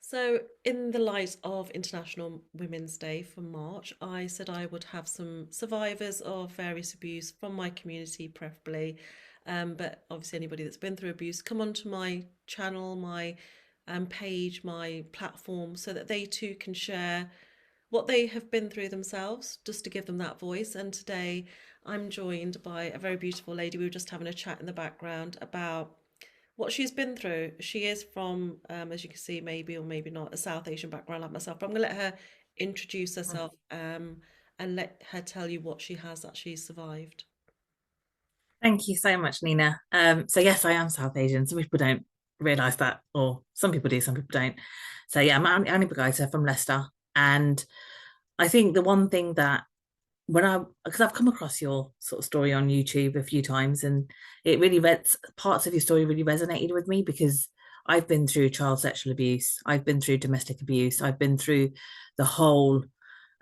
So, in the light of International Women's Day for March, I said I would have some survivors of various abuse from my community, preferably. But obviously, anybody that's been through abuse, come onto my channel, my page, my platform, so that they too can share what they have been through themselves, just to give them that voice. And today, I'm joined by a very beautiful lady. We were just having a chat in the background about what she's been through. She is from, as you can see, maybe or maybe not, a South Asian background like myself. But I'm going to let her introduce herself and let her tell you what she has actually survived. Thank you so much, Nina. So yes, I am South Asian. Some people don't realise that, or some people do, some people don't. So yeah, I'm Annie Bagaita from Leicester, and I think the one thing that because I've come across your sort of story on YouTube a few times, and it really parts of your story really resonated with me because I've been through child sexual abuse, I've been through domestic abuse, I've been through the whole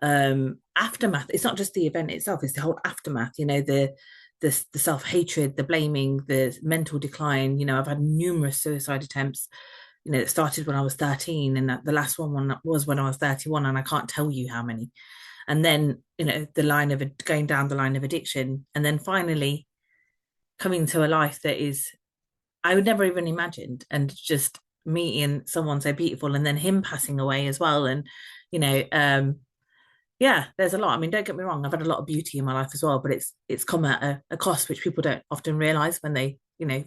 aftermath. It's not just the event itself, it's the whole aftermath, the self-hatred, the blaming, the mental decline. I've had numerous suicide attempts. It started when I was 13, and the last one was when I was 31, and I can't tell you how many. And then, the line of going down the line of addiction, and then finally coming to a life that is I would never even imagined, and just meeting someone so beautiful, and then him passing away as well. And you know, yeah, there's a lot. I mean, don't get me wrong, I've had a lot of beauty in my life as well, but it's come at a cost which people don't often realize when they,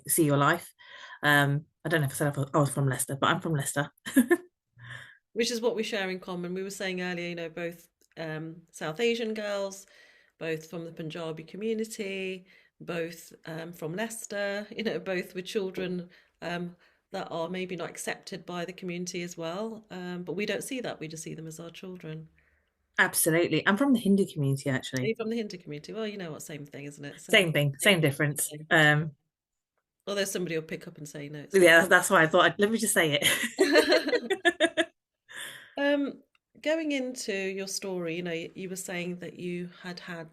see your life. I don't know if I said I was from Leicester, but I'm from Leicester. Which is what we share in common. We were saying earlier, both South Asian girls, both from the Punjabi community, both from Leicester, both with children that are maybe not accepted by the community as well. But we don't see that. We just see them as our children. Absolutely. I'm from the Hindu community, Are you actually. from the Hindu community? Well, you know what, same thing, isn't it? Same, Same thing, same, same difference. same. Although somebody will pick up and say, no, it's not. Yeah, that's why I thought let me just say it. Um, Going into your story, you were saying that you were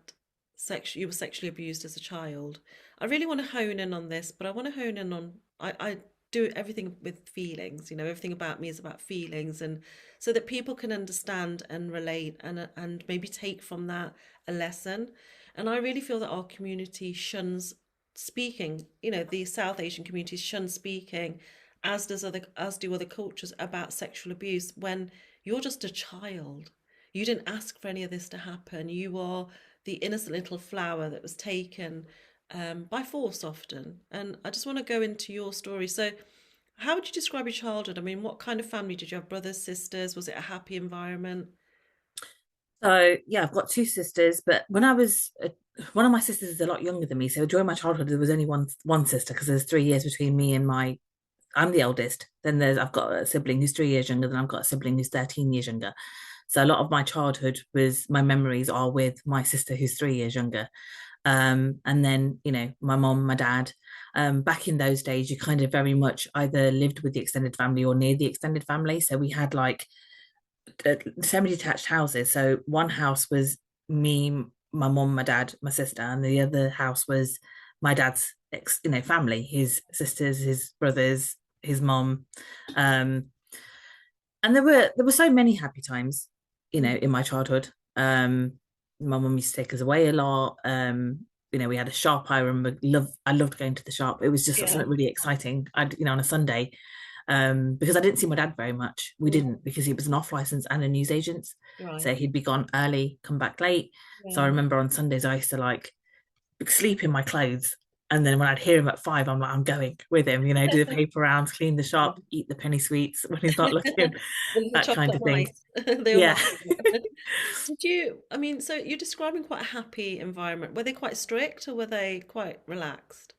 sexually abused as a child. I really want to hone in on this, but I want to hone in on, I do everything with feelings, everything about me is about feelings, and so that people can understand and relate and maybe take from that a lesson. And I really feel that our community shuns speaking, the South Asian communities shun speaking, as do other cultures, about sexual abuse when you're just a child. You didn't ask for any of this to happen. You are the innocent little flower that was taken by force often. And I just want to go into your story. So, how would you describe your childhood? I mean, what kind of family did you have? Brothers, sisters? Was it a happy environment? So yeah, I've got two sisters, but when I was one of my sisters is a lot younger than me. So during my childhood, there was only one sister because there's 3 years between me and my. I'm the eldest. Then I've got a sibling who's 3 years younger. Then I've got a sibling who's 13 years younger. So a lot of my childhood my memories are with my sister who's 3 years younger. And then my mom, my dad. Back in those days, you kind of very much either lived with the extended family or near the extended family. So we had like semi-detached houses. So one house was me, my mom, my dad, my sister, and the other house was my dad's family, his sisters, his brothers, his mom. Um, and there were so many happy times, in my childhood. My mum used to take us away a lot. We had a shop. I loved going to the shop. It was just Yeah. something really exciting. On a Sunday, because I didn't see my dad very much. We Mm, didn't because he was an off license and a newsagent. right. So he'd be gone early, come back late. So I Yeah. remember on Sundays I used to like sleep in my clothes. And then when I'd hear him at 5, I'm like, I'm going with him, do the paper rounds, clean the shop, eat the penny sweets when he's not looking, The little that kind chocolate of thing. mice. They all Yeah. want them. I mean, so you're describing quite a happy environment. Were they quite strict or were they quite relaxed?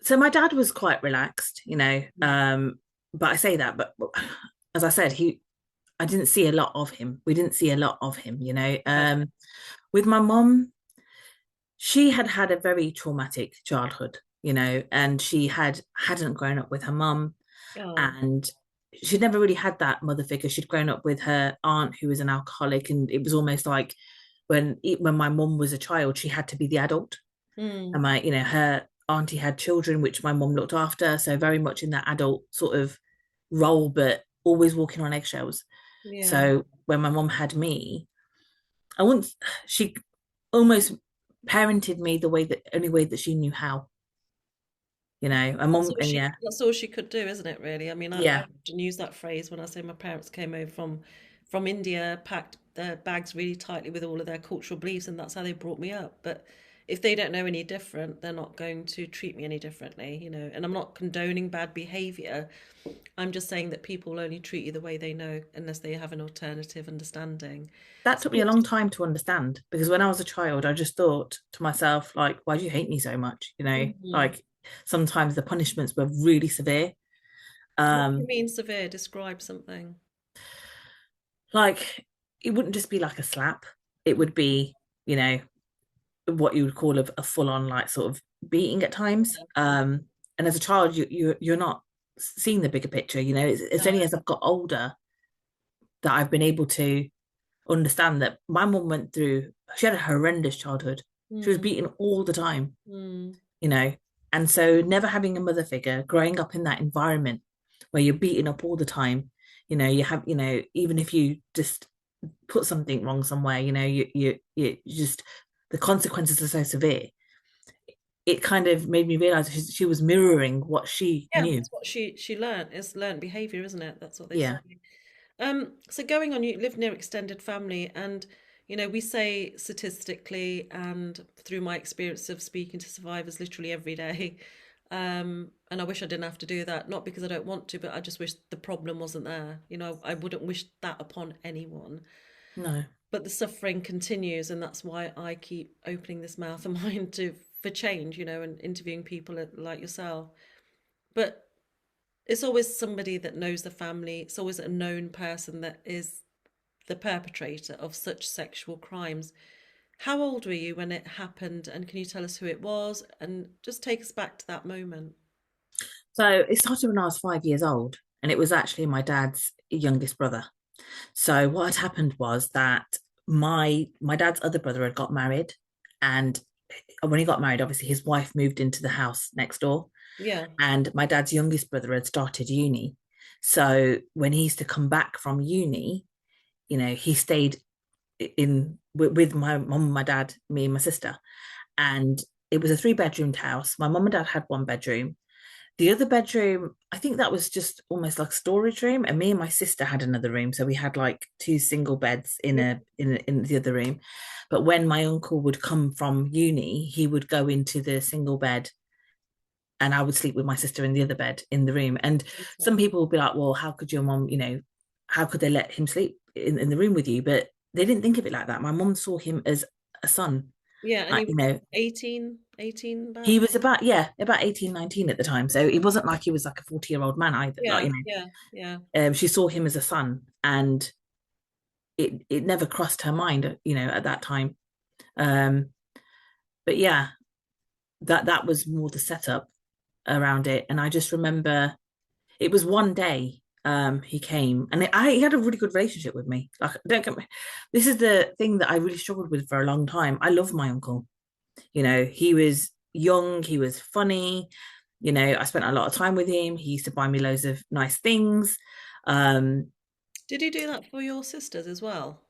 So my dad was quite relaxed, Mm. but I say that, but as I said, I didn't see a lot of him. We didn't see a lot of him, Right. With my mom, she had had a very traumatic childhood, and she hadn't grown up with her mum, Oh, and she'd never really had that mother figure. She'd grown up with her aunt who was an alcoholic, and it was almost like when my mum was a child, she had to be the adult, mm, and her auntie had children which my mum looked after, so very much in that adult sort of role, but always walking on eggshells. Yeah. So when my mom had me, I wouldn't, she almost parented me the way that only way that she knew how, my That's mom, all and she yeah, that's all she could do, isn't it, really? I mean, I yeah, often use that phrase when I say my parents came over from India, packed their bags really tightly with all of their cultural beliefs, and that's how they brought me up. But if they don't know any different, they're not going to treat me any differently. And I'm not condoning bad behavior. I'm just saying that people only treat you the way they know unless they have an alternative understanding. that So took me a long time to understand because when I was a child, I just thought to myself, like, why do you hate me so much? Mhm. Like sometimes the punishments were really severe. What do you Um, mean severe? Describe something. like it wouldn't just be like a slap, it would be, you know, what you would call a full-on like sort of beating at times. And as a child, you're not seeing the bigger picture. It's No. only as I've got older that I've been able to understand that my mum went through. She had a horrendous childhood. She was Mm, beaten all the time, mm. you know, and so never having a mother figure, growing up in that environment where you're beaten up all the time, you have, even if you just put something wrong somewhere, you just the consequences are so severe. It kind of made me realize she was mirroring what she Yeah, knew. it's what she learnt. It's learnt behavior, isn't it? That's what they say. Yeah. So going on, you live near extended family, and we say statistically, and through my experience of speaking to survivors literally every day, and I wish I didn't have to do that, not because I don't want to, but I just wish the problem wasn't there. I wouldn't wish that upon anyone. No. But the suffering continues, and that's why I keep opening this mouth of mine to for change, and interviewing people like yourself. But it's always somebody that knows the family. It's always a known person that is the perpetrator of such sexual crimes. How old were you when it happened? And can you tell us who it was? And just take us back to that moment. So it started when I was 5 years old, and it was actually my dad's youngest brother. So what had happened was that my dad's other brother had got married, and when he got married, obviously his wife moved into the house next door, Yeah. and my dad's youngest brother had started uni. So when he used to come back from uni, he stayed with my mum, my dad, me, and my sister, and it was a three-bedroomed house. My mum and dad had one bedroom. The other bedroom, I think that was just almost like a storage room, and me and my sister had another room, so we had like two single beds Yeah. in the other room. But when my uncle would come from uni, he would go into the single bed, and I would sleep with my sister in the other bed in the room. And some people would be like, "Well, how could your mom, how could they let him sleep in the room with you?" But they didn't think of it like that. My mom saw him as a son. Yeah. And Like, he was 18 he about. was about, yeah, about 18, 19 at the time. So it wasn't like he was like a 40-year-old man either. Like, Yeah. Yeah. Yeah. she saw him as a son, and it never crossed her mind, at that time. Um, but yeah, that was more the setup around it. And I just remember it was one day he came, and he had a really good relationship with me. Like, don't get me, this is the thing that I really struggled with for a long time. I love my uncle. He was young, he was funny. I spent a lot of time with him. He used to buy me loads of nice things. Um, Did he do that for your sisters as well?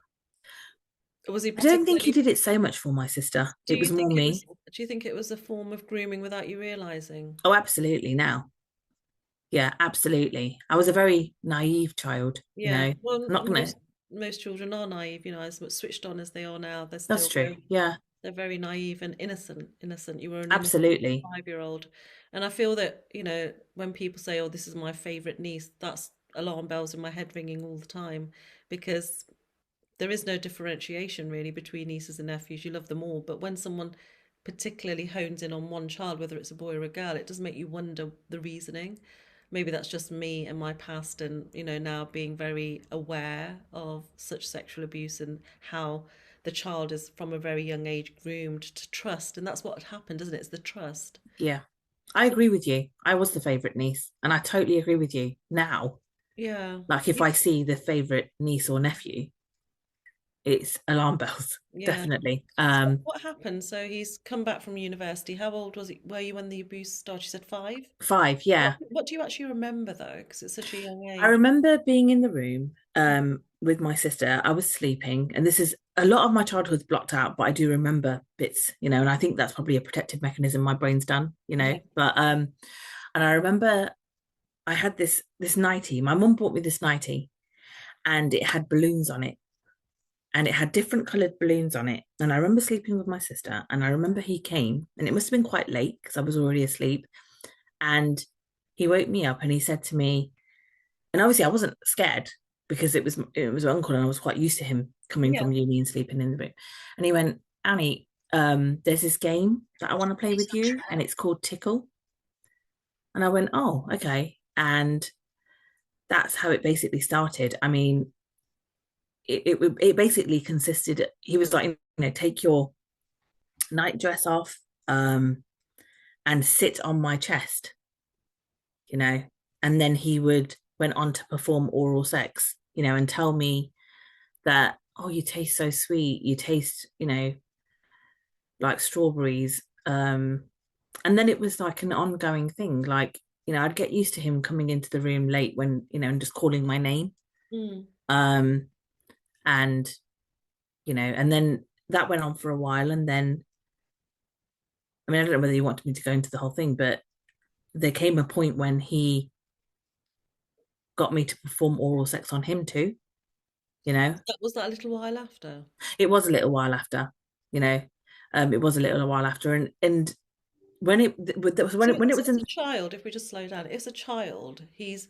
Or was he I don't think he particularly? did it so much for my sister. Do It you was more think it me. was? Do you think it was a form of grooming without you realizing? Oh, absolutely. Now, yeah, absolutely. I was a very naive child. Yeah. I'm Well, not gonna. most children are naive. As much switched on as they are now, That's true. Yeah, they're very naive and innocent. Innocent. You were an innocent absolutely. 5-year-old, and I feel that when people say, "Oh, this is my favorite niece," that's alarm bells in my head ringing all the time because there is no differentiation really between nieces and nephews. You love them all, but when someone particularly hones in on one child, whether it's a boy or a girl, it does make you wonder the reasoning. Maybe that's just me and my past, and now being very aware of such sexual abuse and how the child is from a very young age groomed to trust, and that's what happened, isn't it? It's the trust. Yeah, I So agree with you. I was the favorite niece, and I totally agree with you now. yeah, Like, if I see the favorite niece or nephew, it's alarm bells, Yeah. definitely. So what happened? So he's come back from university. How old were you when the abuse started? You said 5? 5, yeah. What do you actually remember though? Because it's such a young I age. remember being in the room with my sister. I was sleeping, and this is a lot of my childhood's blocked out, but I do remember bits, and I think that's probably a protective mechanism my brain's done. Yeah. But and I remember I had this nightie. My mum bought me this nightie, and it had balloons on it, and it had different coloured balloons on it. And I remember sleeping with my sister, and I remember he came, and it must have been quite late because I was already asleep, and he woke me up, and he said to me, and obviously I wasn't scared because it was my uncle and I was quite used to him coming Yeah. from uni and sleeping in the room. And he went, Annie, there's this game that I want to play with you, and it's called Tickle. And I went, oh, okay. And that's how it basically started. I mean, it basically consisted. He was like, take your night dress off, and sit on my chest, you know, and then he would went on to perform oral sex, and tell me that, oh, you taste so sweet, you taste, like strawberries. And then it was like an ongoing thing. Like, I'd get used to him coming into the room late when, and just calling my name. Mm. Um, and, and then that went on for a while. And then, I mean, I don't know whether you wanted me to go into the whole thing, but there came a point when he got me to perform oral sex on him too, you know. Was that a little while after? It was a little while after, you know. It was a little while after, and when it when So, it when it so was as in. a child, if we just slow down, as a child, he's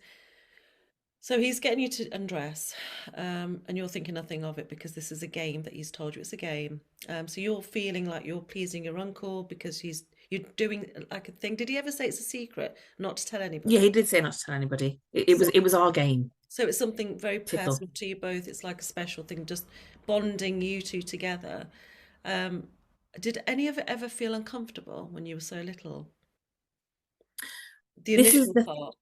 getting you to undress, and you're thinking nothing of it because this is a game that he's told you it's a game. So you're feeling like you're pleasing your uncle because you're doing like a thing. Did he ever say it's a secret, not to tell Yeah, anybody? he did say not to tell anybody. It So, was it was our game, so it's something very Tickle. personal to you both. It's like a special thing, just bonding you two together. Um, did any of it ever feel uncomfortable when you were so little? The This is initial part.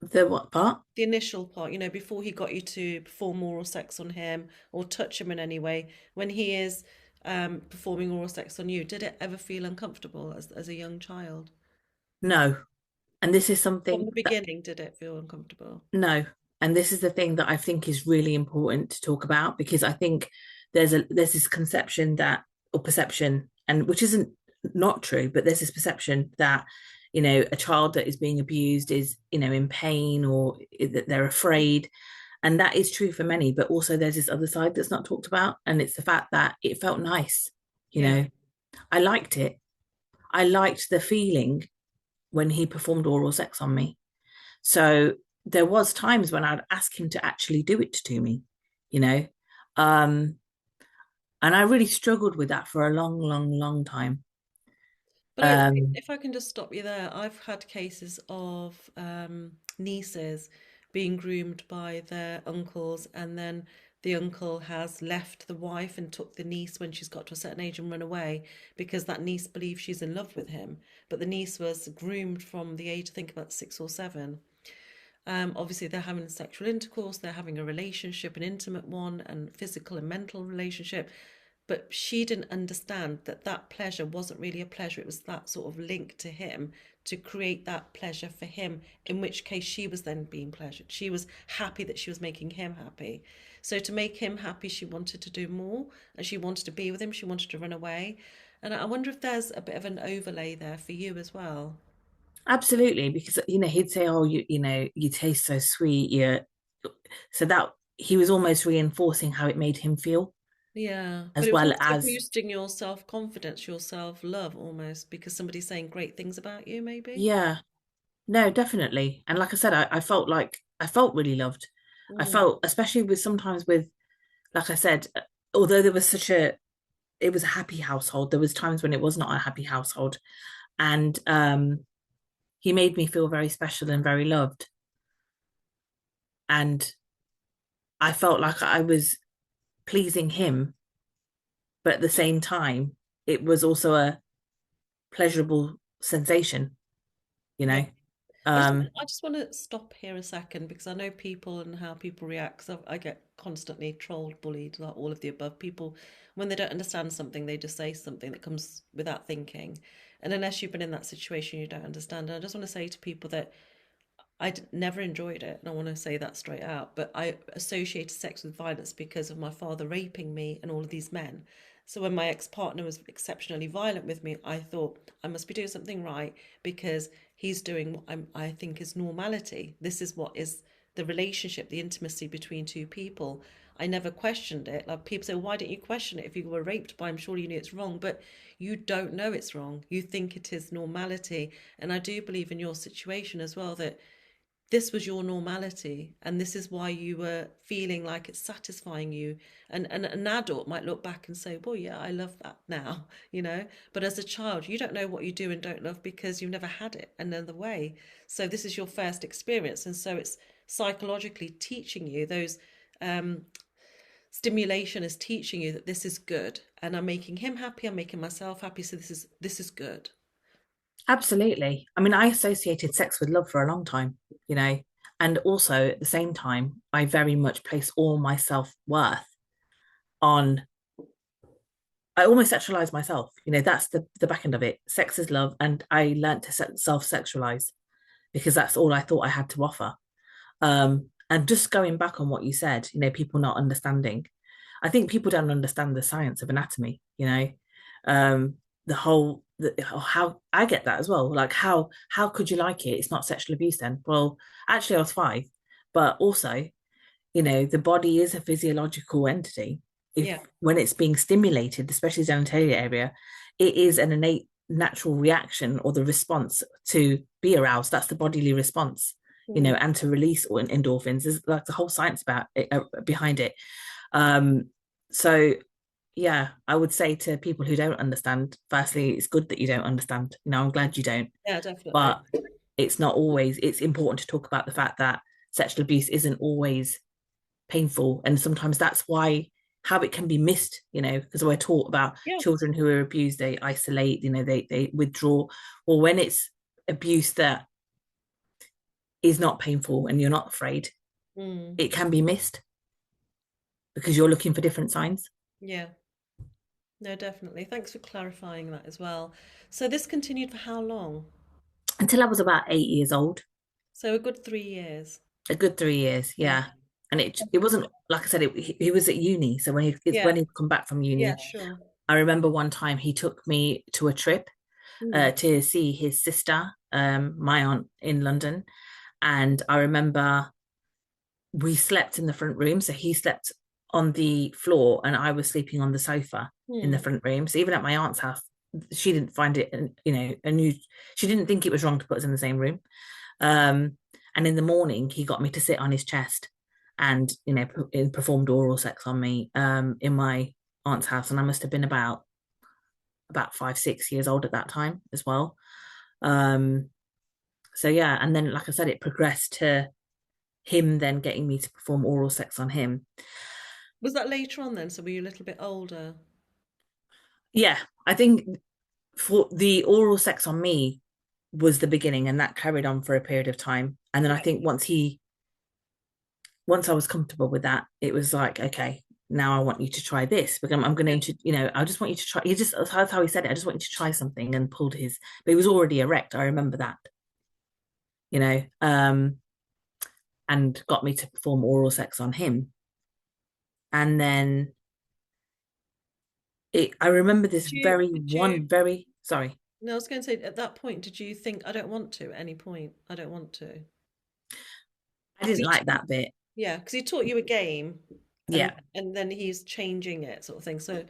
the what part? The initial part, before he got you to perform oral sex on him or touch him in any way, when he is performing oral sex on you, did it ever feel uncomfortable as a young child? No, and this is From something the that beginning, did it feel uncomfortable? no, and this is the thing that I think is really important to talk about, because I think there's this conception that, or perception, and which isn't not true, but there's this perception that, a child that is being abused is, in pain, or that they're afraid. And that is true for many, but also there's this other side that's not talked about, and it's the fact that it felt nice. you Yeah. know I liked it. I liked the feeling when he performed oral sex on me. So there was times when I'd ask him to actually do it to me, you know. Um, and I really struggled with that for a long, long, long time. But Um, if I can just stop you there, I've had cases of nieces being groomed by their uncles, and then the uncle has left the wife and took the niece when she's got to a certain age and run away because that niece believes she's in love with him. But the niece was groomed from the age, I think, about 6 or 7. Obviously, they're having sexual intercourse, they're having a relationship, an intimate one, and physical and mental relationship. But she didn't understand that that pleasure wasn't really a pleasure. It was that sort of link to him to create that pleasure for him, in which case she was then being pleasured. She was happy that she was making him happy. So to make him happy, she wanted to do more and she wanted to be with him. She wanted to run away. And I wonder if there's a bit of an overlay there for you as well. Absolutely, because he'd say, "Oh, you taste so sweet." Yeah, so that he was almost reinforcing how it made him feel, Yeah, but as it was well also as, boosting your self confidence, your self love almost because somebody's saying great things about you, maybe. yeah, no, definitely. And like I said, I felt like I felt really loved. I Mm. felt, especially with sometimes with, like I said, although there was it was a happy household, there was times when it was not a happy household, and he made me feel very special and very loved, and I felt like I was pleasing him, but at the same time, it was also a pleasurable sensation, you Yeah. know. Um, I just want to stop here a second because I know people and how people react. 'Cause I get constantly trolled, bullied, like all of the above. People, when they don't understand something, they just say something that comes without thinking. And unless you've been in that situation, you don't understand. And I just want to say to people that never enjoyed it, and I want to say that straight out. But I associated sex with violence because of my father raping me and all of these men. So when my ex-partner was exceptionally violent with me, I thought I must be doing something right because he's doing what I think is normality. This is what is the relationship, the intimacy between two people. I never questioned it. Like people say, why didn't you question it? If you were raped by him, surely you knew it's wrong. But you don't know it's wrong. You think it is normality. And I do believe in your situation as well that this was your normality and this is why you were feeling like it's satisfying you, and an adult might look back and say, well, yeah, I love that now, but as a child you don't know what you do and don't love because you've never had it another way. So this is your first experience, and so it's psychologically teaching you those, um, stimulation is teaching you that this is good, and I'm making him happy, I'm making myself happy, so this is good. Absolutely. I mean, I associated sex with love for a long time, you know, and also at the same time, I very much place all my self-worth on, I almost sexualize myself. You know, that's the back end of it. Sex is love, and I learned to self-sexualize because that's all I thought I had to offer. And just going back on what you said, you know, people not understanding. I think people don't understand the science of anatomy, you know. Um, how I get that as well. Like how could you like it? It's not sexual abuse then. Well, actually I was five, but also, you know, the body is a physiological entity. If Yeah. when it's being stimulated, especially the genitalia area, it is an innate natural reaction or the response to be aroused. That's the bodily response, you know, Mm. and to release endorphins. There's like the whole science about it, behind it. Um, so yeah, I would say to people who don't understand, firstly, it's good that you don't understand. You know, I'm glad you don't, Yeah, definitely. but it's not always, it's important to talk about the fact that sexual abuse isn't always painful. And sometimes that's why how it can be missed, you know, because we're taught about Yeah. children who are abused, they isolate, you know, they withdraw. Or when it's abuse that is not painful and you're not afraid, Mm. it can be missed because you're looking for different signs. Yeah. No, definitely. Thanks for clarifying that as well. So this continued for how long? Until I was about 8 years old, So a good 3 years. a good 3 years, Yeah. yeah. And it wasn't like I said, he was at uni. So when Yeah. he'd come back from Yeah, uni, sure. I remember one time he took me to a trip Mm. to see his sister, my aunt in London. And I remember we slept in the front room. So he slept on the floor and I was sleeping on the sofa in the Mm. front room. So even at my aunt's house, she didn't find it, you know, a new, she didn't think it was wrong to put us in the same room. Um, and in the morning, he got me to sit on his chest and, you know, performed oral sex on me in my aunt's house. And I must have been about 5, 6 years old at that time as well. Um, so yeah, and then like I said, it progressed to him then getting me to perform oral sex on him. Was that later on then? So were you a little bit older? Yeah, I think for the oral sex on me was the beginning, and that carried on for a period of time. And then I Yeah. think once I was comfortable with that, it was like, okay, now I want you to try this. But I'm going Yeah. to, you know, I just want you to try. He just that's how he said it. I just want you to try something, and pulled his. But he was already erect. I remember that, you know, and got me to perform oral sex on him. And then I remember this Did you, very did you, one very sorry. no, I was going to say at that point, did you think, I don't want to at any point? I don't want to. I 'Cause didn't like that bit. yeah, because he taught you a game, Yeah, and then he's changing it, sort of thing. So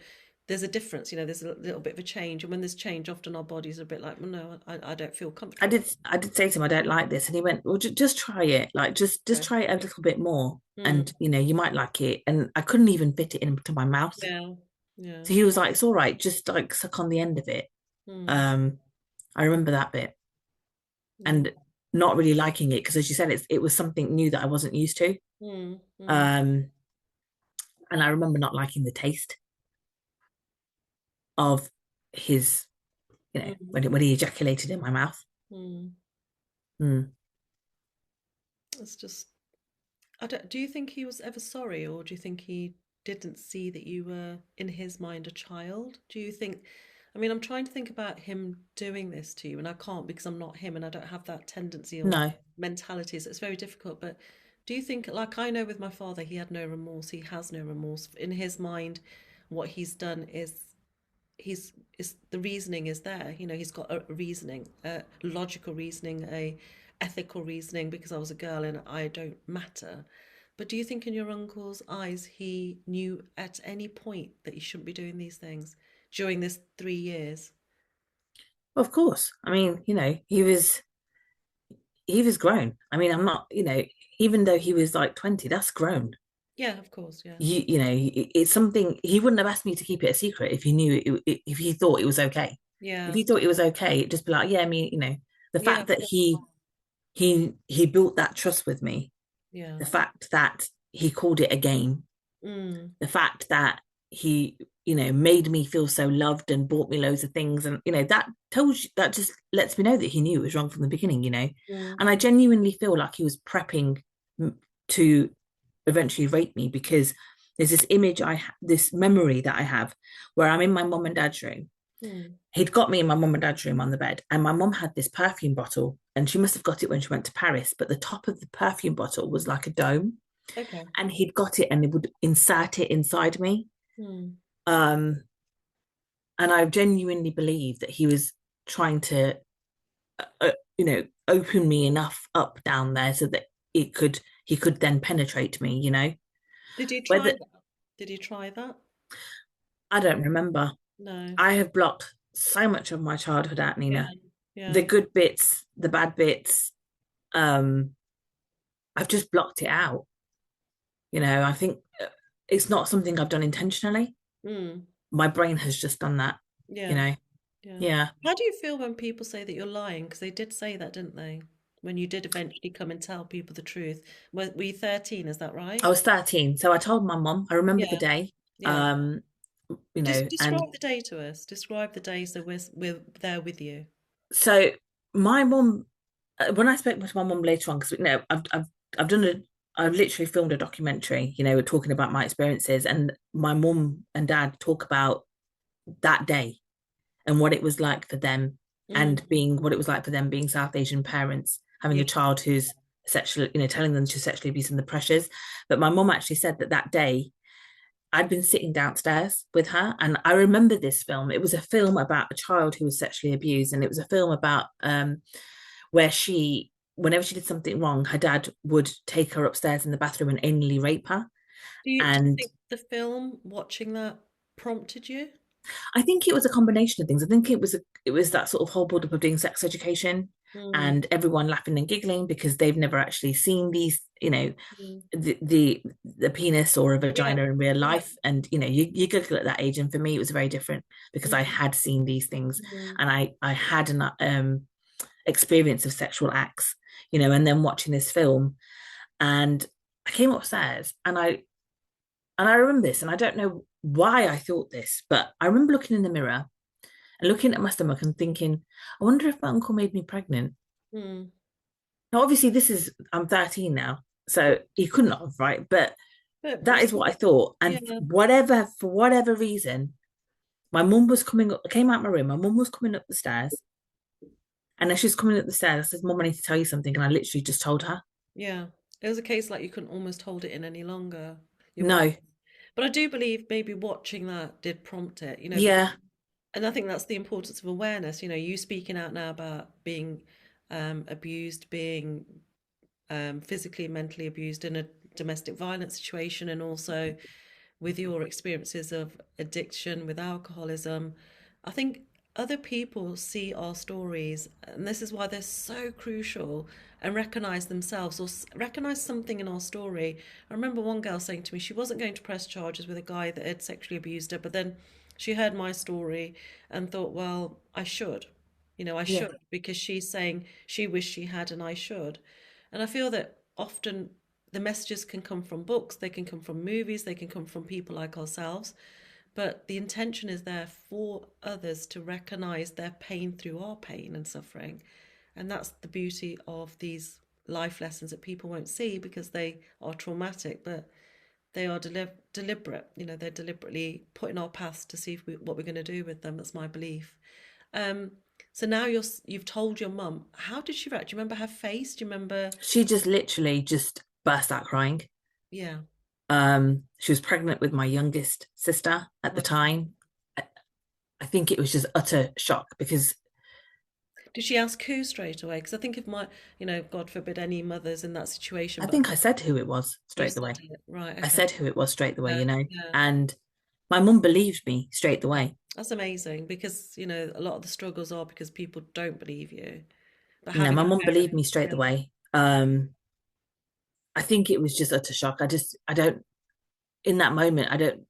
there's a difference, there's a little bit of a change. And when there's change, often our bodies are a bit like, well, no, I don't feel comfortable. I did say to him I don't like this, and he went, "Well, just try it. Like just Okay. try it a little bit more, Mm. and you know you might like it." And I couldn't even fit it into my mouth, Yeah. Yeah. so he was like, "It's all right, just like suck on the end of it." Mm. Um, I remember that bit Yeah. and not really liking it because, as you said, it was something new that I wasn't used to. Mm. Mm. Um, and I remember not liking the taste of his, you know, Mm. when he ejaculated in my mouth. Mm. Mm. It's just, I don't, do you think he was ever sorry, or do you think he didn't see that you were, in his mind, a child? Do you think, I mean, I'm trying to think about him doing this to you, and I can't because I'm not him and I don't have that tendency or No. mentality, so it's very difficult. But do you think, like I know with my father, he had no remorse, he has no remorse. In his mind, what he's done he's is the reasoning is there. You know, he's got a reasoning, a logical reasoning, a ethical reasoning because I was a girl and I don't matter. But do you think in your uncle's eyes he knew at any point that he shouldn't be doing these things during this 3 years? Of course. I mean, he was grown. I mean, I'm not, even though he was like 20, that's grown. Yeah, of course, yeah. It's something he wouldn't have asked me to keep it a secret if he knew if he thought it was okay. If Yeah. he thought it was okay, it'd just be like, yeah, I mean, the Yeah, fact of that course. he built that trust with me, Yeah. the fact that he called it a game, Mm, the fact that he made me feel so loved and bought me loads of things, and that just lets me know that he knew it was wrong from the beginning. mm, And I genuinely feel like he was prepping to eventually rape me, because there's this this memory that I have where I'm in my mum and dad's room. mm. He'd got me in my mum and dad's room on the bed, and my mum had this perfume bottle, and she must have got it when she went to Paris, but the top of the perfume bottle was like a dome, Okay. and he'd got it and he would insert it inside me. Mm. Um, and I genuinely believe that he was trying to, open me enough up down there so that he could then penetrate me. Did you try Whether that? Did you try that? I don't remember. No. I have blocked so much of my childhood out, Yeah. Nina. The Yeah. good bits, the bad bits. Um, I've just blocked it out. I think it's not something I've done intentionally. Mm. My brain has just done that. You Yeah. know. Yeah. Yeah. How do you feel when people say that you're lying? Because they did say that, didn't they? When you did eventually come and tell people the truth. Were you 13, is that I right? was 13, so I told my mum. I remember the Yeah. day. Yeah. Um, Just and describe the day to us. Describe the day so we're there with you. so my mum, when I spoke to my mum later on, because I've done I've literally filmed a documentary, talking about my experiences, and my mum and dad talk about that day and what it was like for them, Mm. and being what it was like for them being South Asian parents, having Yeah. a child who's sexually, telling them to sexually abuse and the pressures. But my mum actually said that that day I'd been sitting downstairs with her, and I remember this film. It was a film about a child who was sexually abused, and it was a film about where whenever she did something wrong, her dad would take her upstairs in the bathroom and anally rape her. Do you And think the film, watching that, prompted you? I think it was a combination of things. I think it was that sort of whole build up of doing sex education, Mm. and everyone laughing and giggling because they've never actually seen these, Mm. the penis or a Yeah. vagina in real Yeah. life. And you giggle at that age, and for me it was very different because I Mm. had seen these things, Mm. and I had an experience of sexual acts, and then watching this film, and I came upstairs, and I remember this, and I don't know why I thought this, but I remember looking in the mirror and looking at my stomach and thinking, I wonder if my uncle made me pregnant. Mm. Now, obviously, I'm 13 now, so he couldn't have, right? But But that is what I thought. yeah. And for whatever reason, my mum was coming up, came out my room, my mum was coming up the stairs. And as she was coming up the stairs, I said, Mum, I need to tell you something. And I literally just told her, Yeah. It was a case like you couldn't almost hold it in any longer. Your mum. no, But I do believe maybe watching that did prompt it, because, yeah, and I think that's the importance of awareness, you speaking out now about being abused, being physically and mentally abused in a domestic violence situation, and also with your experiences of addiction with alcoholism. I think other people see our stories, and this is why they're so crucial, and recognize themselves or recognize something in our story. I remember one girl saying to me she wasn't going to press charges with a guy that had sexually abused her, but then she heard my story and thought, well, I should. I yeah, should, because she's saying she wished she had, and I should. And I feel that often the messages can come from books, they can come from movies, they can come from people like ourselves, but the intention is there for others to recognize their pain through our pain and suffering. And that's the beauty of these life lessons that people won't see because they are traumatic, but they are deliberate. You know, they're deliberately put in our paths to see what we're going to do with them. That's my belief. Um, so now you've told your mum. How did she react? Do you remember her face? Do you remember? She just literally just burst out crying. Yeah. She was pregnant with my youngest sister at the Okay. time. I, I think it was just utter shock because Did she ask who straight away? Because I think if my, God forbid any mothers in that situation, I but think I said who it was you straight said away. it. Right. I Okay. said who it was straight away, Yeah. you know, Yeah. and my mum believed me straight away. That's amazing because, a lot of the struggles are because people don't believe you. But You know, having my a mum believed parent, me straight yeah. away. I think it was just utter shock. I don't, in that moment, I don't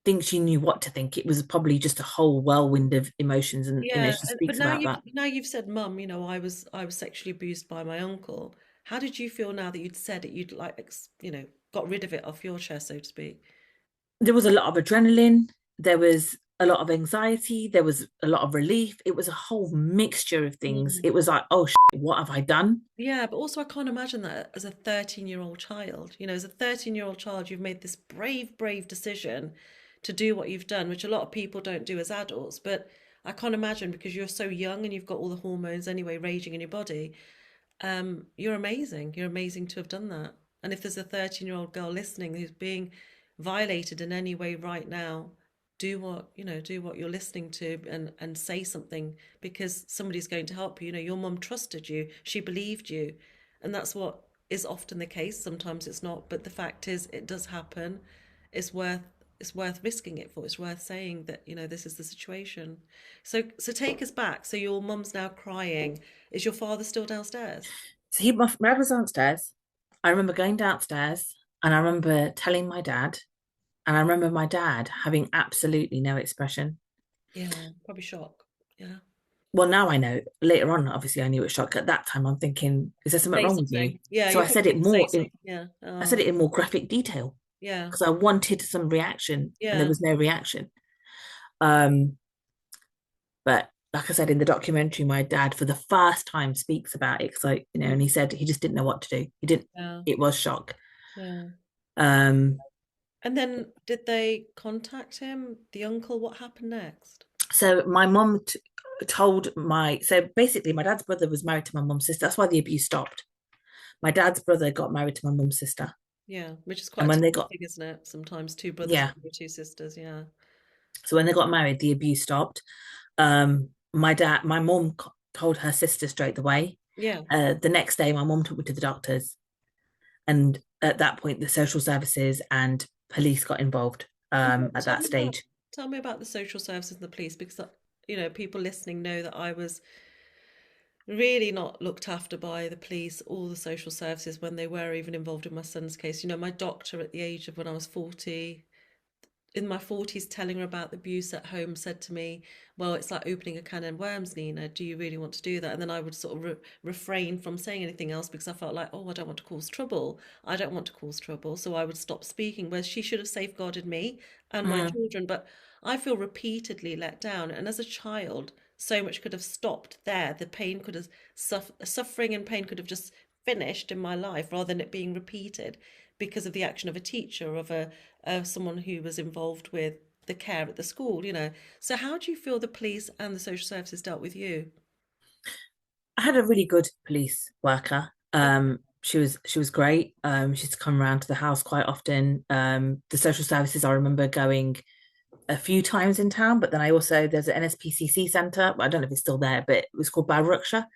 think she knew what to think. It was probably just a whole whirlwind of emotions, and Yeah, she but speaks now about you've that. now you've said, Mum, I was sexually abused by my uncle. How did you feel now that you'd said it? You'd like, got rid of it off your chest, so to speak. There was a lot of adrenaline, there was a lot of anxiety, there was a lot of relief. It was a whole mixture of things. Mm. It was like, oh, what have I done? Yeah, but also I can't imagine that as a 13-year-old child. As a 13-year-old child, you've made this brave, brave decision to do what you've done, which a lot of people don't do as adults. But I can't imagine because you're so young and you've got all the hormones anyway raging in your body. You're amazing. You're amazing to have done that. And if there's a 13-year-old girl listening who's being violated in any way right now, do what you're listening to and say something because somebody's going to help you. Your mum trusted you, she believed you, and that's what is often the case. Sometimes it's not, but the fact is it does happen. It's worth it's worth risking it for. It's worth saying that, this is the situation. So take us back. So your mum's now crying. Is your father still downstairs? So my dad was downstairs. I remember going downstairs and I remember telling my dad, and I remember my dad having absolutely no expression. Yeah, probably shock. Yeah. Well, now I know. Later on, obviously, I knew it was shock. At that time, I'm thinking, is there something Say wrong with you? something. Yeah, So you're I probably said it going to say more in, something. Yeah. I said it in more graphic detail Yeah. because I wanted some reaction, and there Yeah. was no reaction. Um, but like I said in the documentary, my dad, for the first time, speaks about it because and he said he just didn't know what to do. He didn't. Yeah. It was shock. Yeah. Um, And then did they contact him, the uncle? What happened next? so my mum told my so basically my dad's brother was married to my mum's sister. That's why the abuse stopped. My dad's brother got married to my mum's sister, Yeah, which is and quite a when they typical got thing, isn't it? Sometimes two brothers yeah, marry two sisters. Yeah. so when they got married, the abuse stopped. My mum told her sister straight away. Yeah. The next day, my mum took me to the doctors, and at that point, the social services and police got involved. And At tell that me about stage, tell me about the social services and the police because people listening know that I was really not looked after by the police or the social services when they were even involved in my son's case. My doctor at the age of when I was 40, in my 40s, telling her about the abuse at home, said to me, well, it's like opening a can of worms, Nina. Do you really want to do that? And then I would sort of refrain from saying anything else because I felt like, oh, I don't want to cause trouble. I don't want to cause trouble. So I would stop speaking, where she should have safeguarded me and my mm, children. But I feel repeatedly let down. And as a child, so much could have stopped there. The pain could have, suffering and pain could have just finished in my life rather than it being repeated because of the action of a teacher, of someone who was involved with the care at the school. So how do you feel the police and the social services dealt with you? I had a really good police worker. She was great. She used to come around to the house quite often. The social services, I remember going a few times in town, but then there's an NSPCC centre. I don't know if it's still there, but it was called Balruksha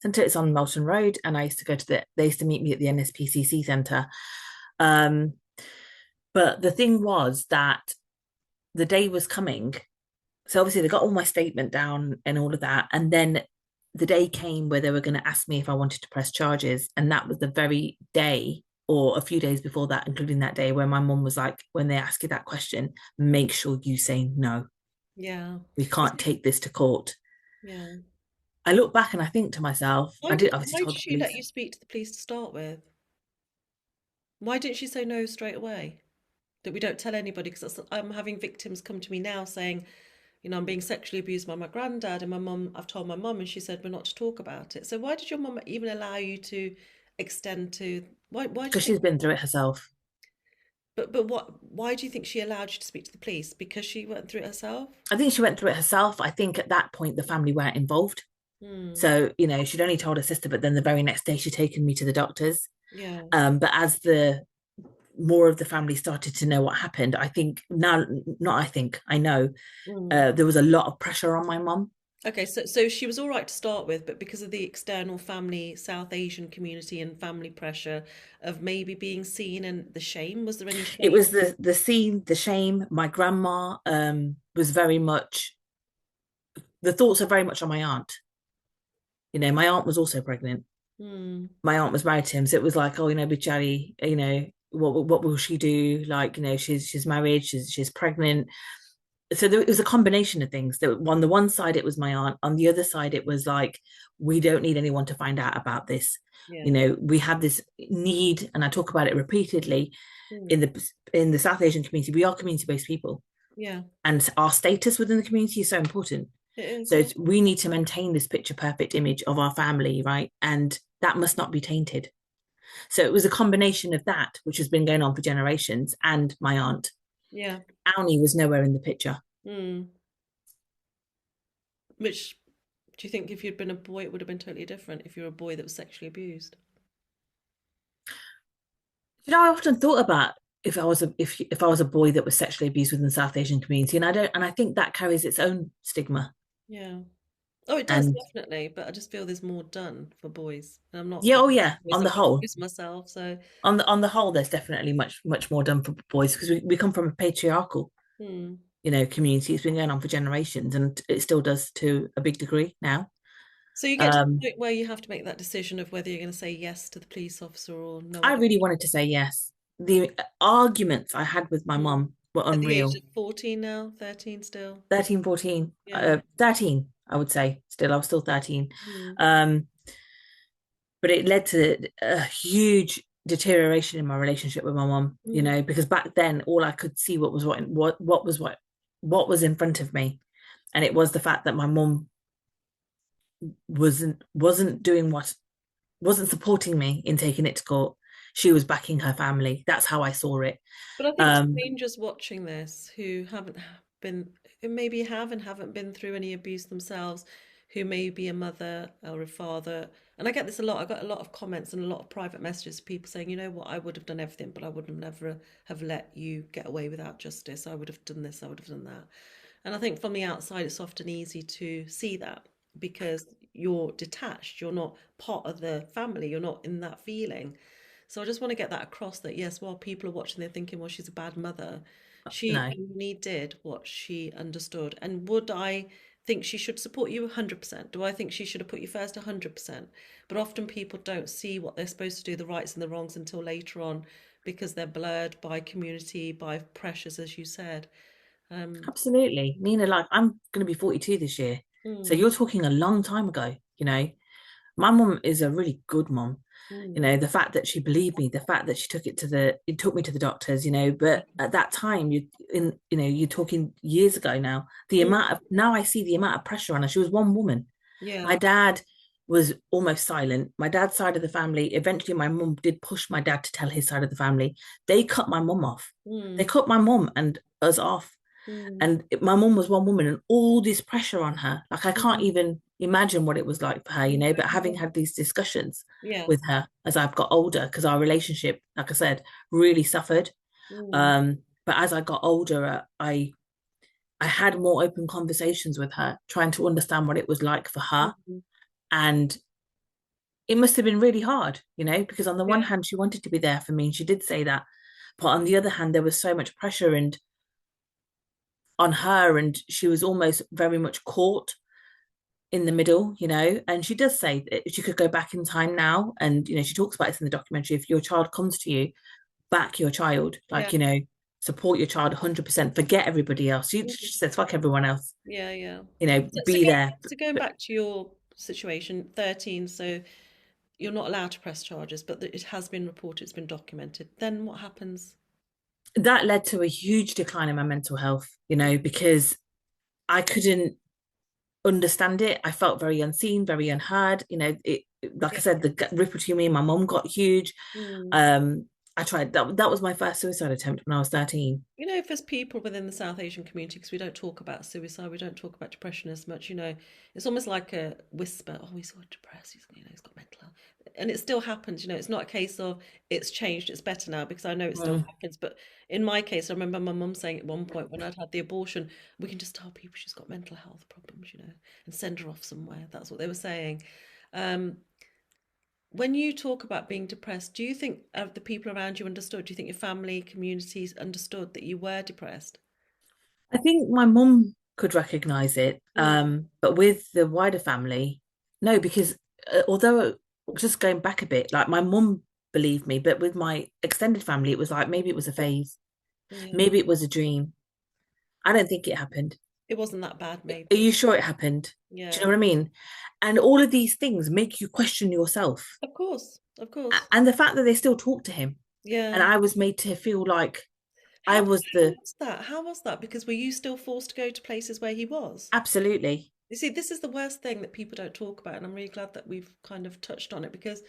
Centre. It's on Melton Road, and I used to go to they used to meet me at the NSPCC centre. Um, but the thing was that the day was coming. So obviously they got all my statement down and all of that. And then the day came where they were going to ask me if I wanted to press charges. And that was the very day or a few days before that, including that day where my mum was like, when they ask you that question, make sure you say no. Yeah. We Is can't it- take this to court. Yeah. I look back and I think to myself, I did obviously Why did told the she let police. you speak to the police to start with? Why didn't she say no straight away? That we don't tell anybody because I'm having victims come to me now saying, you know, I'm being sexually abused by my granddad, and my mum, I've told my mum, and she said we're not to talk about it. So why did your mum even allow you to extend to, why do you because think, she's been through it herself. but why do you think she allowed you to speak to the police? Because she went through it herself? I think she went through it herself. I think at that point the family weren't involved. Hmm. So, she'd only told her sister, but then the very next day she'd taken me to the doctors. Yeah. But as the more of the family started to know what happened, I think now, not I think, I know, Mm. there was a lot of pressure on my mum. Okay, so she was all right to start with, but because of the external family, South Asian community and family pressure of maybe being seen and the shame, was there any It shame? was the scene, the shame. My grandma was very much, the thoughts are very much on my aunt. My aunt was also pregnant. Hmm. My aunt was married to him, so it was like, oh, Bichari, what will she do? Like, she's married, she's pregnant. So it was a combination of things. That on the one side it was my aunt, on the other side it was like, we don't need anyone to find out about this. Yeah. We have this need, and I talk about it repeatedly Hmm. in the South Asian community. We are community-based people, Yeah. and our status within the community is so important. It is, So yeah. we need to maintain this picture perfect image of our family, right? And that must not be tainted. So it was a combination of that, which has been going on for generations, and my aunt. Yeah. Auni was nowhere in the picture. Hmm. Which do you think if you'd been a boy, it would have been totally different if you're a boy that was sexually abused? I often thought about if I was a boy that was sexually abused within the South Asian community, and I think that carries its own stigma. Yeah. Oh, it does And definitely, but I just feel there's more done for boys. And I'm not yeah, one oh of yeah, the boys. on the I've got whole, boys myself, so on the whole, there's definitely much more done for boys because we come from a patriarchal, hmm. community. It's been going on for generations, and it still does to a big degree now. So you get to the Um, point where you have to make that decision of whether you're going to say yes to the police officer or no, I I don't. really wanted to say yes. The arguments I had with my Hmm. mum were At the age unreal. of 14 now, 13 still. 13, 14, Yeah. 13, I would say. Still, I was still 13. Hmm. Um, but it led to a huge deterioration in my relationship with my mum, Hmm. because back then all I could see what was in front of me. And it was the fact that my mum wasn't doing wasn't supporting me in taking it to court. She was backing her family. That's how I saw it. But I think Um, strangers watching this who haven't been, who maybe have and haven't been through any abuse themselves, who may be a mother or a father, and I get this a lot. I got a lot of comments and a lot of private messages, people saying, you know what, I would have done everything, but I would have never have let you get away without justice. I would have done this, I would have done that. And I think from the outside, it's often easy to see that because you're detached, you're not part of the family, you're not in that feeling. So I just want to get that across that yes, while people are watching, they're thinking, well, she's a bad mother. She no, only did what she understood. And would I think she should support you 100%? Do I think she should have put you first 100%? But often people don't see what they're supposed to do, the rights and the wrongs, until later on because they're blurred by community, by pressures, as you said. Um, absolutely. Nina, like I'm going to be 42 this year. So mm, you're talking a long time ago. My mum is a really good mum. mm, The fact that she believed me, the fact that she it took me to the doctors. But at that time, you're talking years ago now. mm, Now I see the amount of pressure on her. She was one woman. yeah. My dad was almost silent. My dad's side of the family, eventually my mum did push my dad to tell his side of the family. They cut my mum off. They Mm, cut my mum and us off. mm, And my mum was one woman and all this pressure on her. Like I can't mm, even imagine what it was like for her. But having yeah. had these discussions Yeah. with her as I've got older, because our relationship, like I said, really suffered. Mm, But as I got older, I had more open conversations with her, trying to understand what it was like for her. mm, And it must have been really hard, because on the one yeah. hand, she wanted to be there for me, and she did say that. But on the other hand, there was so much pressure and on her, and she was almost very much caught in the middle. And she does say that she could go back in time now. And, she talks about this in the documentary. If your child comes to you, back your child, Yeah. support your child 100%, forget everybody else. She Mm, says, fuck everyone else, yeah. Yeah. So be there. going back to your situation, 13, so you're not allowed to press charges, but it has been reported, it's been documented. Then what happens? That led to a huge decline in my mental health, because I couldn't understand it. I felt very unseen, very unheard. Like I Yeah. said, the ripple between me and my mum got huge. Mm. Um, I tried that. That was my first suicide attempt when I was 13. You know, if there's people within the South Asian community, because we don't talk about suicide, we don't talk about depression as much, it's almost like a whisper, oh, he's got depressed, he's got mental health. And it still happens, it's not a case of it's changed, it's better now, because I know it still Mm. happens. But in my case, I remember my mum saying at one point when I'd had the abortion, we can just tell people she's got mental health problems, and send her off somewhere. That's what they were saying. Um, when you talk about being depressed, do you think the people around you understood? Do you think your family, communities understood that you were depressed? I think my mum could recognize it, Mm, but with the wider family, no, because although just going back a bit, like my mum believed me, but with my extended family, it was like maybe it was a phase, yeah. maybe it was a dream. I don't think it happened. It wasn't that bad, Are maybe. you sure it happened? Do you Yeah. know what I mean? And all of these things make you question yourself. Of course. Of course. And the fact that they still talk to him, and Yeah. I was made to feel like I How was the was that? How was that? Because were you still forced to go to places where he was? absolutely. You see, this is the worst thing that people don't talk about, and I'm really glad that we've kind of touched on it because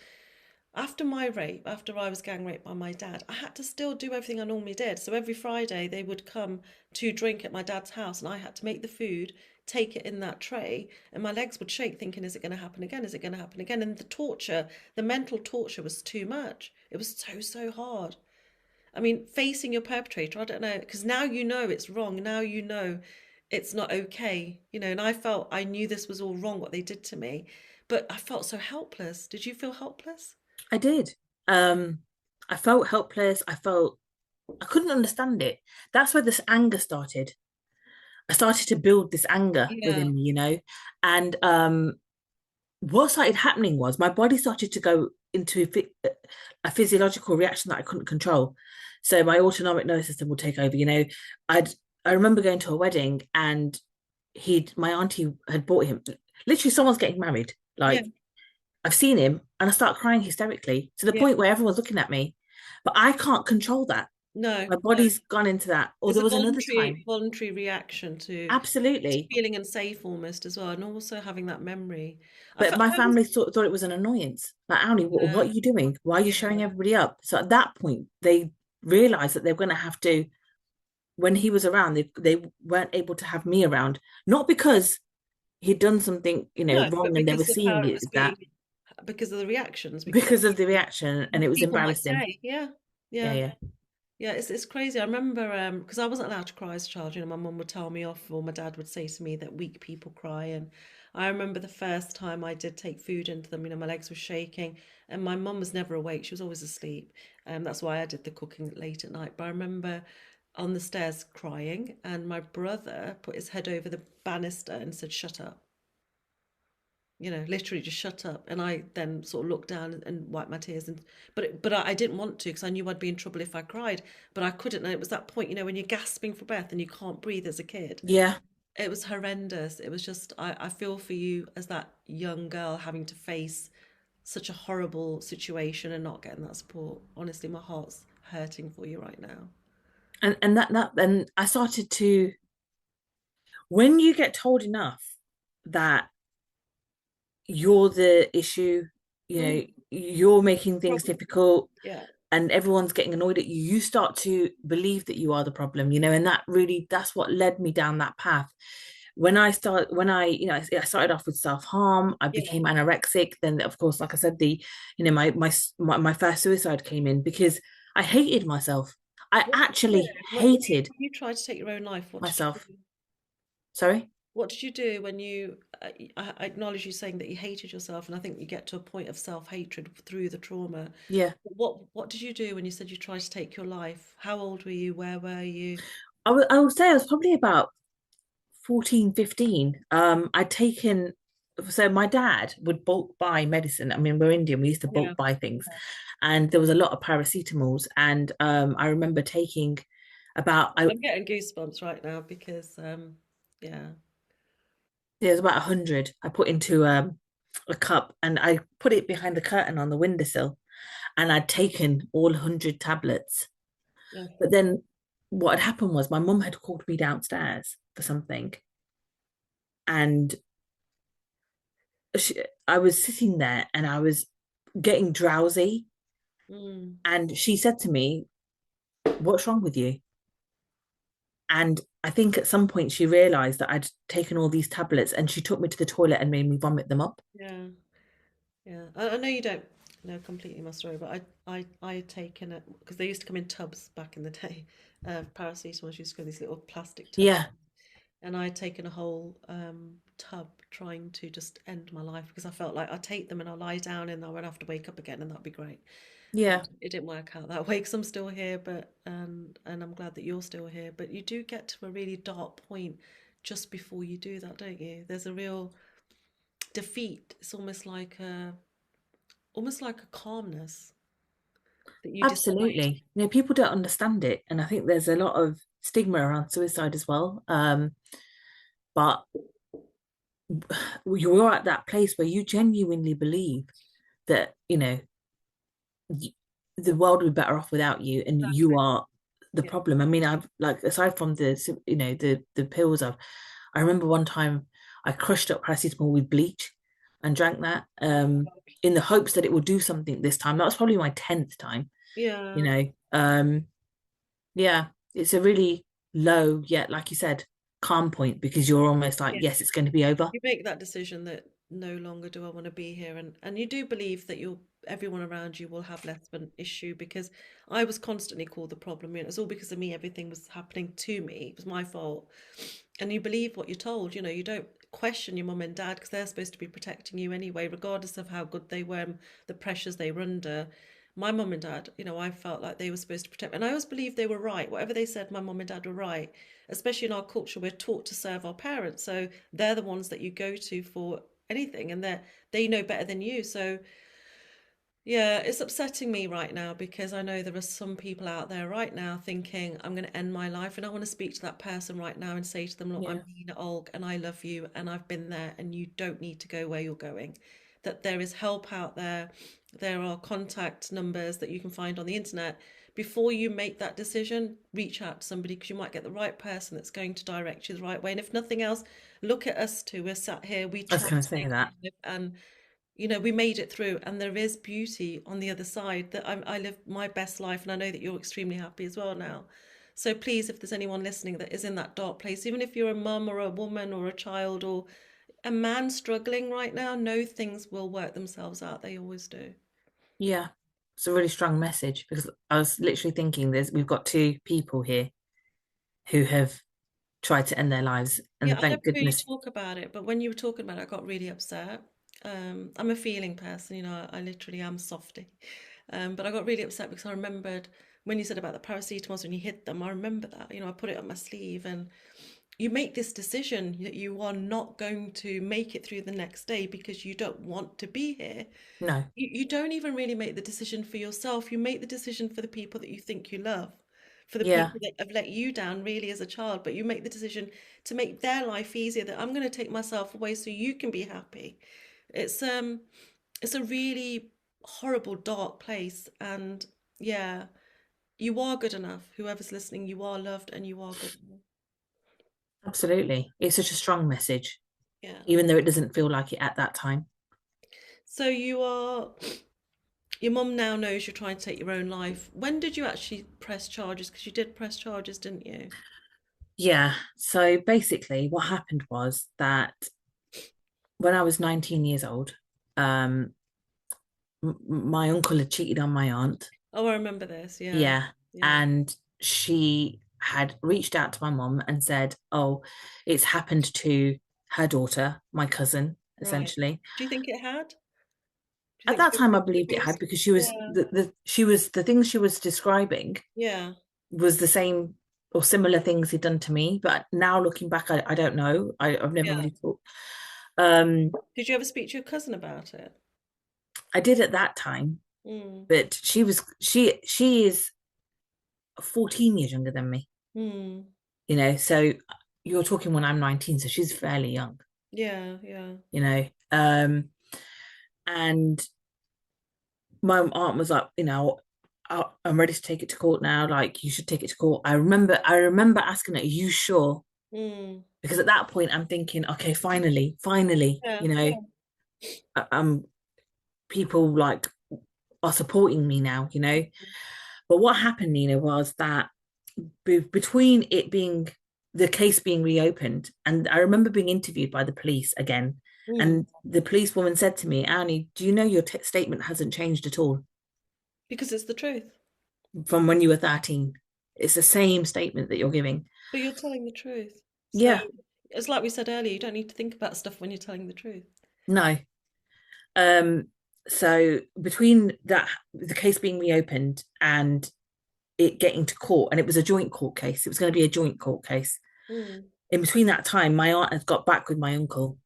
after my rape, after I was gang raped by my dad, I had to still do everything I normally did. So every Friday they would come to drink at my dad's house and I had to make the food, take it in that tray, and my legs would shake thinking, is it going to happen again? Is it going to happen again? And the torture, the mental torture was too much. It was so, so hard. I mean, facing your perpetrator, I don't know, because now you know it's wrong. Now you know it's not okay, and I knew this was all wrong, what they did to me, but I felt so helpless. Did you feel helpless? I did. Um, I felt helpless. I couldn't understand it. That's where this anger started. I started to build this anger Yeah, within me, and what started happening was my body started to go into a physiological reaction that I couldn't control. So my autonomic nervous system will take over. I'd I remember going to a wedding and my auntie had bought him. Literally, someone's getting married. yeah, Like I've seen him, and I start crying hysterically to the yeah. point where everyone's looking at me, but I can't control that. No, My no. body's gone into that. Or It's there a was another time, voluntary reaction to absolutely. feeling unsafe almost as well, and also having that memory. But my I was, family thought it was an annoyance. Like, Annie, what yeah, are you doing? Why are you showing yeah, everybody up? So at that point, they realized that they were going to have to, when he was around, they weren't able to have me around. Not because he'd done something, no, but wrong and they were because of how seeing it it was as that, being, because of the reactions, because of because of the reaction, and it what was people might embarrassing. say. Yeah, Yeah, yeah. yeah. Yeah, it's crazy. I remember because I wasn't allowed to cry as a child. My mum would tell me off, or my dad would say to me that weak people cry. And I remember the first time I did take food into them. My legs were shaking, and my mum was never awake. She was always asleep. That's why I did the cooking late at night. But I remember on the stairs crying, and my brother put his head over the banister and said, "Shut up." Literally just shut up. And I then sort of looked down and wiped my tears. But I didn't want to because I knew I'd be in trouble if I cried. But I couldn't. And it was that point, when you're gasping for breath and you can't breathe as a kid. Yeah. It was horrendous. It was just, I feel for you as that young girl having to face such a horrible situation and not getting that support. Honestly, my heart's hurting for you right now. And then I started to, when you get told enough that you're the issue, Mm, you're making things problem. difficult Yeah. and everyone's getting annoyed at you, you start to believe that you are the problem, and that's what led me down that path. When I started off with self-harm, I Yeah. became anorexic. Then, of course, like I said, my first suicide came in because I hated myself. I What did you do? actually When hated you tried to take your own life, what did you myself. do? Sorry. What did you do when I acknowledge you saying that you hated yourself, and I think you get to a point of self-hatred through the trauma. Yeah. What did you do when you said you tried to take your life? How old were you? Where were you? I would say I was probably about 14, 15. I'd taken, so my dad would bulk buy medicine. I mean, we're Indian, we used to Yeah, bulk buy things, and there was a lot of paracetamols. And I remember taking about, I'm getting goosebumps right now because yeah, there's about 100 I put into a cup and I put it behind the curtain on the windowsill, and I'd taken all 100 tablets. yeah, But then what had happened was my mum had called me downstairs for something. And she, I was sitting there and I was getting drowsy. Mm. And she said to me, "What's wrong with you?" And I think at some point she realized that I'd taken all these tablets and she took me to the toilet and made me vomit them up. Yeah. Yeah. I know you don't know completely my story, but I had taken it because they used to come in tubs back in the day. Paracetamol used to go in these little plastic tubs. Yeah, And I'd taken a whole tub trying to just end my life because I felt like I'd take them and I'll lie down and I won't have to wake up again and that'd be great. yeah, It didn't work out that way because I'm still here, but and I'm glad that you're still here. But you do get to a really dark point just before you do that, don't you? There's a real defeat. It's almost like a calmness that you decide. absolutely. You know, people don't understand it. And I think there's a lot of stigma around suicide as well. But you're at that place where you genuinely believe that, you know, the world would be better off without you and you Exactly. are the Yeah. problem. I mean, I've like aside from the the pills I remember one time I crushed up paracetamol with bleach and drank that in the hopes that it would do something this time. That was probably my 10th time, you Yeah. know. Yeah, it's a really low yet, like you said, calm point because you're almost like, Yeah. yes, it's going to be over. You make that decision that no longer do I want to be here, and you do believe that you'll everyone around you will have less of an issue because I was constantly called the problem. It was all because of me. Everything was happening to me. It was my fault. And you believe what you're told. You know, you don't question your mum and dad because they're supposed to be protecting you anyway, regardless of how good they were and the pressures they were under. My mum and dad, I felt like they were supposed to protect me. And I always believed they were right. Whatever they said, my mum and dad were right. Especially in our culture, we're taught to serve our parents. So they're the ones that you go to for anything and they know better than you. So yeah, it's upsetting me right now because I know there are some people out there right now thinking, I'm going to end my life. And I want to speak to that person right now and say to them, look, I'm Yeah, Nina Olg and I love you and I've been there and you don't need to go where you're going. That there is help out there. There are contact numbers that you can find on the internet. Before you make that decision, reach out to somebody because you might get the right person that's going to direct you the right way. And if nothing else, look at us two. We're sat here, we I was tried going to to say make that. it and we made it through and there is beauty on the other side that I live my best life and I know that you're extremely happy as well now. So please, if there's anyone listening that is in that dark place, even if you're a mum or a woman or a child or a man struggling right now, know things will work themselves out. They always do. Yeah, it's a really strong message because I was literally thinking we've got two people here who have tried to end their lives, Yeah, and I never thank really goodness. talk about it, but when you were talking about it, I got really upset. I'm a feeling person, I literally am softy. But I got really upset because I remembered when you said about the paracetamols when you hid them, I remember that, I put it on my sleeve and you make this decision that you are not going to make it through the next day because you don't want to be here. No, You don't even really make the decision for yourself. You make the decision for the people that you think you love, for the yeah, people that have let you down really as a child. But you make the decision to make their life easier that I'm going to take myself away so you can be happy. It's um it's a really horrible, dark place. And yeah, you are good enough. Whoever's listening, you are loved and you are good enough. absolutely. It's such a strong message, Yeah. even though it doesn't feel like it at that time. So your mum now knows you're trying to take your own life. When did you actually press charges? Because you did press charges, didn't you? Yeah. So basically, what happened was that when I was 19 years old, um, my uncle had cheated on my aunt. Oh, I remember this. Yeah. Yeah. Yeah. And she had reached out to my mum and said, "Oh, it's happened to her daughter, my cousin, Right. essentially." Do you think it had? Do you At think that she time, I was believed it had abused? because she was Yeah. the things she was describing Yeah. was the same or similar things he'd done to me. But now looking back, I don't know. I've never Yeah. really thought. Um, Did you ever speak to your cousin about it? I did at that time, Mm. but she is 14 years younger than me, Mm. you know. So you're talking when I'm 19, so she's fairly young, Yeah. Yeah. you know. And my aunt was like, I'm ready to take it to court now. Like, you should take it to court. I remember asking her, "Are you sure?" Mm. Because at that point, I'm thinking, okay, finally, Yeah, you know, yeah. um, people like are supporting me now, you know. But what happened, Nina, was that between it being the case being reopened, and I remember being interviewed by the police again, Mm. and the policewoman said to me, Annie, do you know your statement hasn't changed at all Because it's the truth. from when you were 13? It's the same statement that you're giving. But you're telling the truth. So Yeah, it's like we said earlier, you don't need to think about stuff when you're telling the truth. no. Um, so between that, the case being reopened and it getting to court, and it was a joint court case, it was going to be a joint court case. Mm. In between that time, my aunt had got back with my uncle.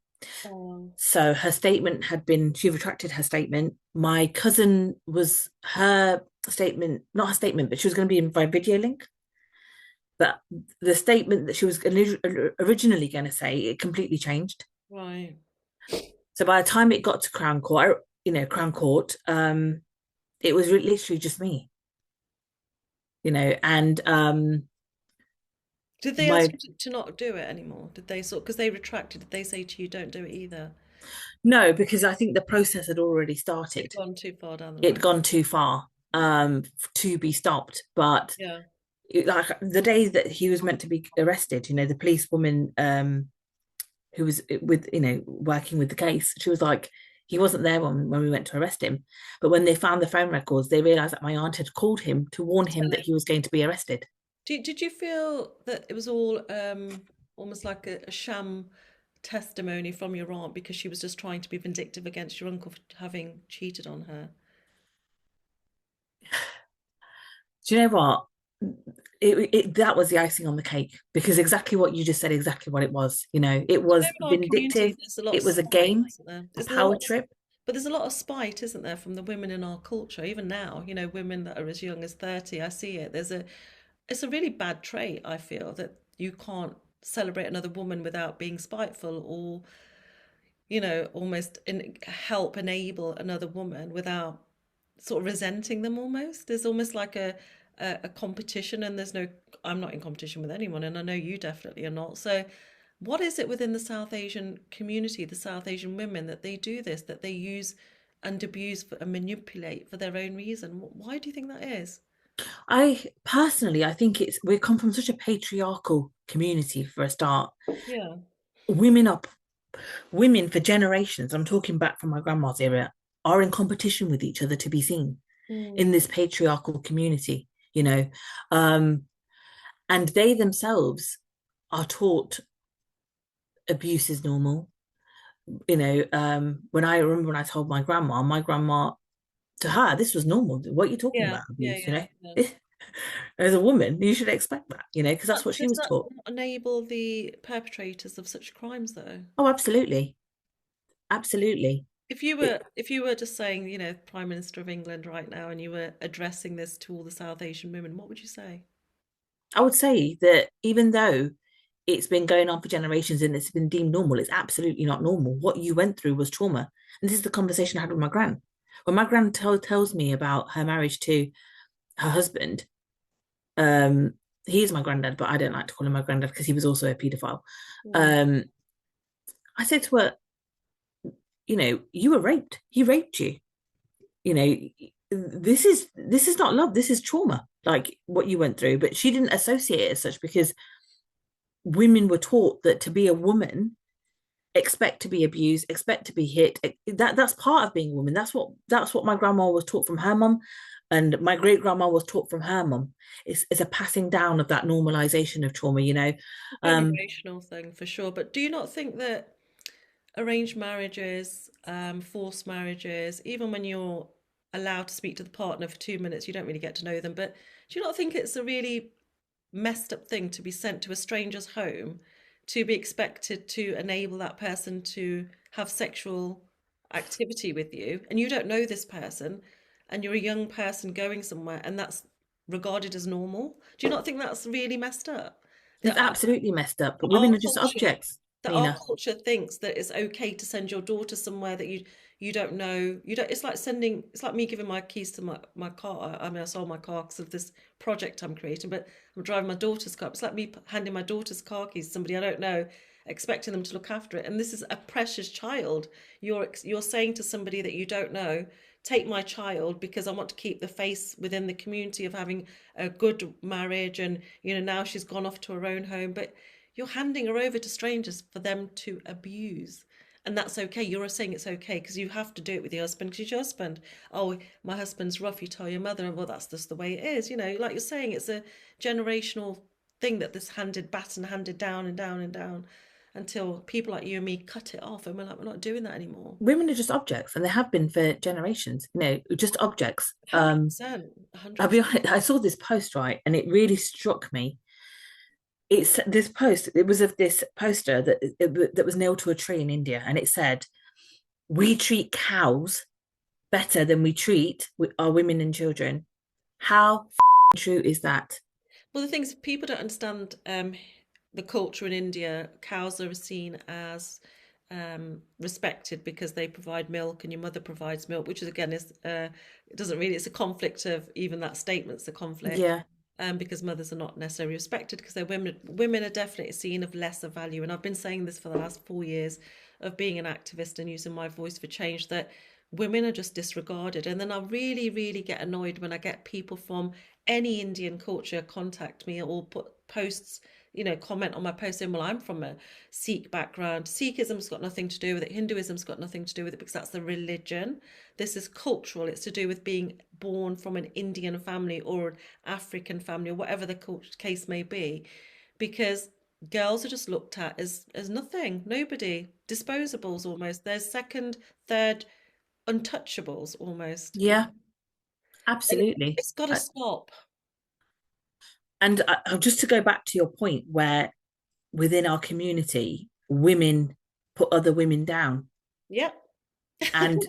Oh, So her statement had been, she retracted her statement. My cousin was her statement, not her statement, but she was going to be in by video link. But the statement that she was originally going to say, it completely changed. right. So by the time it got to Crown Court, Crown Court, it was literally just me, and Did they ask my you to not do it anymore? Did they sort because they retracted, did they say to you, don't do it either? no, because I think the process had already They'd started. gone too far down the It'd road. gone too far to be stopped. But Yeah. like the day that he was meant to be arrested, the policewoman who was with working with the case, she was like, he wasn't there when we went to arrest him. But when they found the phone records, they realized that my aunt had called him to warn To him tell that him. he was going to be arrested. Did you feel that it was all almost like a sham testimony from your aunt because she was just trying to be vindictive against your uncle for having cheated on her? Do you know what? That was the icing on the cake, because exactly what you just said, exactly what it was. It Do you know was in our community vindictive. there's a lot of It was a spite, game, isn't there? a There's a power lot of, trip. but there's a lot of spite, isn't there, from the women in our culture, even now, women that are as young as 30, I see it. It's a really bad trait, I feel, that you can't celebrate another woman without being spiteful or, almost help enable another woman without sort of resenting them almost. There's almost like a competition, and there's no, I'm not in competition with anyone, and I know you definitely are not. So, what is it within the South Asian community, the South Asian women, that they do this, that they use and abuse and manipulate for their own reason? Why do you think that is? I personally, I think we come from such a patriarchal community for a start. Yeah. Women up, women for generations. I'm talking back from my grandma's era, are in competition with each other to be seen in Mm. this patriarchal community. You know, um, and they themselves are taught abuse is normal. When I remember when I told my grandma, to her, this was normal. What are you talking Yeah, about, yeah, abuse? yeah, yeah. As a woman, you should expect that, because that's what she Does was that taught. not enable the perpetrators of such crimes, though? Oh, absolutely. Absolutely. It, If you were just saying, Prime Minister of England right now, and you were addressing this to all the South Asian women, what would you say? I would say that even though it's been going on for generations and it's been deemed normal, it's absolutely not normal. What you went through was trauma. And this is the conversation I had with my gran. When my gran tells me about her marriage to her husband, um, he's my granddad, but I don't like to call him my granddad because he was also a paedophile. Mm. Um, I said to her, you were raped. He raped you. You know, this is not love. This is trauma, like what you went through. But she didn't associate it as such because women were taught that to be a woman, expect to be abused, expect to be hit. That's part of being a woman. That's what my grandma was taught from her mum, and my great grandma was taught from her mum. It's a passing down of that normalization of trauma. A Um, generational thing for sure. But do you not think that arranged marriages, forced marriages, even when you're allowed to speak to the partner for 2 minutes, you don't really get to know them. But do you not think it's a really messed up thing to be sent to a stranger's home to be expected to enable that person to have sexual activity with you, and you don't know this person, and you're a young person going somewhere, and that's regarded as normal? Do you not think that's really messed up? it's That absolutely messed up, but our women are just culture objects, that our Nina. culture thinks that it's okay to send your daughter somewhere that you don't know. You don't. It's like me giving my keys to my car. I mean, I sold my car because of this project I'm creating, but I'm driving my daughter's car. It's like me handing my daughter's car keys to somebody I don't know, expecting them to look after it. And this is a precious child. You're saying to somebody that you don't know, take my child because I want to keep the face within the community of having a good marriage, and now she's gone off to her own home, but you're handing her over to strangers for them to abuse. And that's okay. You're saying it's okay because you have to do it with your husband because he's your husband. Oh, my husband's rough. You tell your mother, well, that's just the way it is. Like you're saying, it's a generational thing that this baton handed down and down and down until people like you and me cut it off, and we're like, we're not doing that anymore. Women are just objects, and they have been for generations. Just objects. 100%, I'll be 100%. honest, I saw this post, right, and it really struck me. It's this post. It was of this poster that was nailed to a tree in India, and it said, "We treat cows better than we treat our women and children." How true is that? Well, the thing is, people don't understand the culture in India. Cows are seen as respected because they provide milk, and your mother provides milk, which is again is it doesn't really. It's a conflict of even that statement's a conflict. Yeah, Because mothers are not necessarily respected because they're women. Women are definitely seen of lesser value, and I've been saying this for the last 4 years of being an activist and using my voice for change, that women are just disregarded. And then I really, really get annoyed when I get people from any Indian culture contact me or put posts, comment on my post saying, well, I'm from a Sikh background. Sikhism's got nothing to do with it. Hinduism's got nothing to do with it because that's the religion. This is cultural. It's to do with being born from an Indian family or an African family or whatever the case may be. Because girls are just looked at as nothing, nobody, disposables almost. They're second, third, untouchables almost. yeah, And absolutely. it's got to stop. And just to go back to your point, where within our community, women put other women down, Yep. and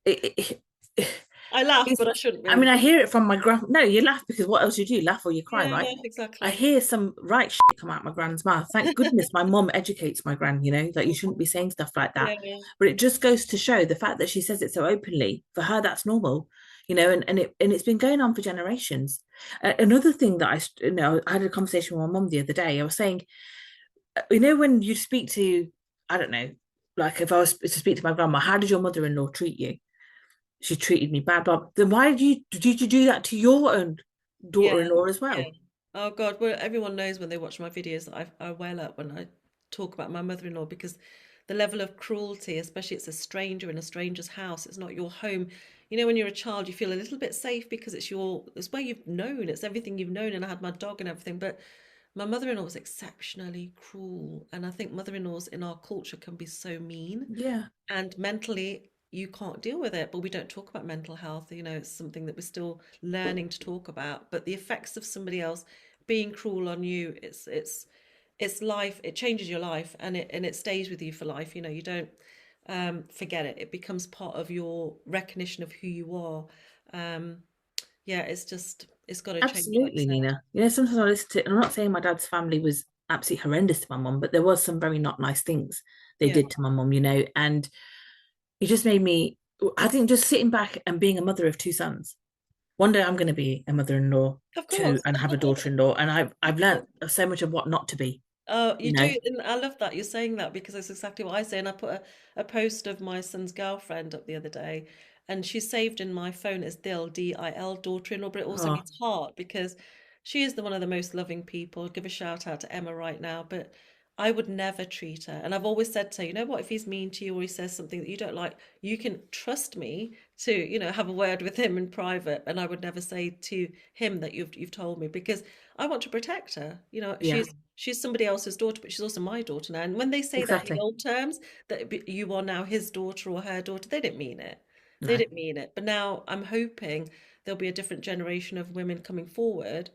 it, it, I laugh, it's, but I shouldn't I mean, really. I hear it from my grand. No, you laugh because what else you do? Laugh or you cry, Yeah, right? I exactly. hear some right shit come out my grand's mouth. Thank goodness my mum educates my gran, like you shouldn't be saying stuff like that. Yeah, But it just goes to show the fact that she says it so openly, for her, that's normal, and it's been going on for generations. Another thing that I had a conversation with my mum the other day. I was saying, when you speak to, I don't know, like if I was to speak to my grandma, how did your mother-in-law treat you? She treated me bad, but then why did you do that to your own yeah, daughter-in-law as yeah. well? Oh God, well, everyone knows when they watch my videos that I well up when I talk about my mother-in-law because the level of cruelty, especially it's a stranger in a stranger's house, it's not your home. When you're a child, you feel a little bit safe because it's where you've known, it's everything you've known, and I had my dog and everything. But my mother-in-law was exceptionally cruel, and I think mother-in-laws in our culture can be so mean, Yeah, and mentally you can't deal with it. But we don't talk about mental health. It's something that we're still learning to talk about. But the effects of somebody else being cruel on you, it's life. It changes your life, and it stays with you for life. You don't forget it. It becomes part of your recognition of who you are. um yeah, it's got to change, like you absolutely, said. Nina. Sometimes I listen to, and I'm not saying my dad's family was absolutely horrendous to my mum, but there was some very not nice things they Yeah, did to my mum, and it just made me, I think, just sitting back and being a mother of two sons. One day I'm going to be a mother-in-law of too course. and have a daughter-in-law, and I've learned so much of what not to be, Oh, you you know. do, and I love that you're saying that because that's exactly what I say. And I put a post of my son's girlfriend up the other day, and she's saved in my phone as Dil, Dil, daughter-in-law, but it also Oh, means heart because she is one of the most loving people. Give a shout out to Emma right now, but I would never treat her. And I've always said to her, you know what, if he's mean to you or he says something that you don't like, you can trust me to, have a word with him in private, and I would never say to him that you've told me because I want to protect her. yeah, She's somebody else's daughter, but she's also my daughter now. And when they say that in the exactly. old terms, that you are now his daughter or her daughter, they didn't mean it. They No, didn't mean it. But now I'm hoping there'll be a different generation of women coming forward.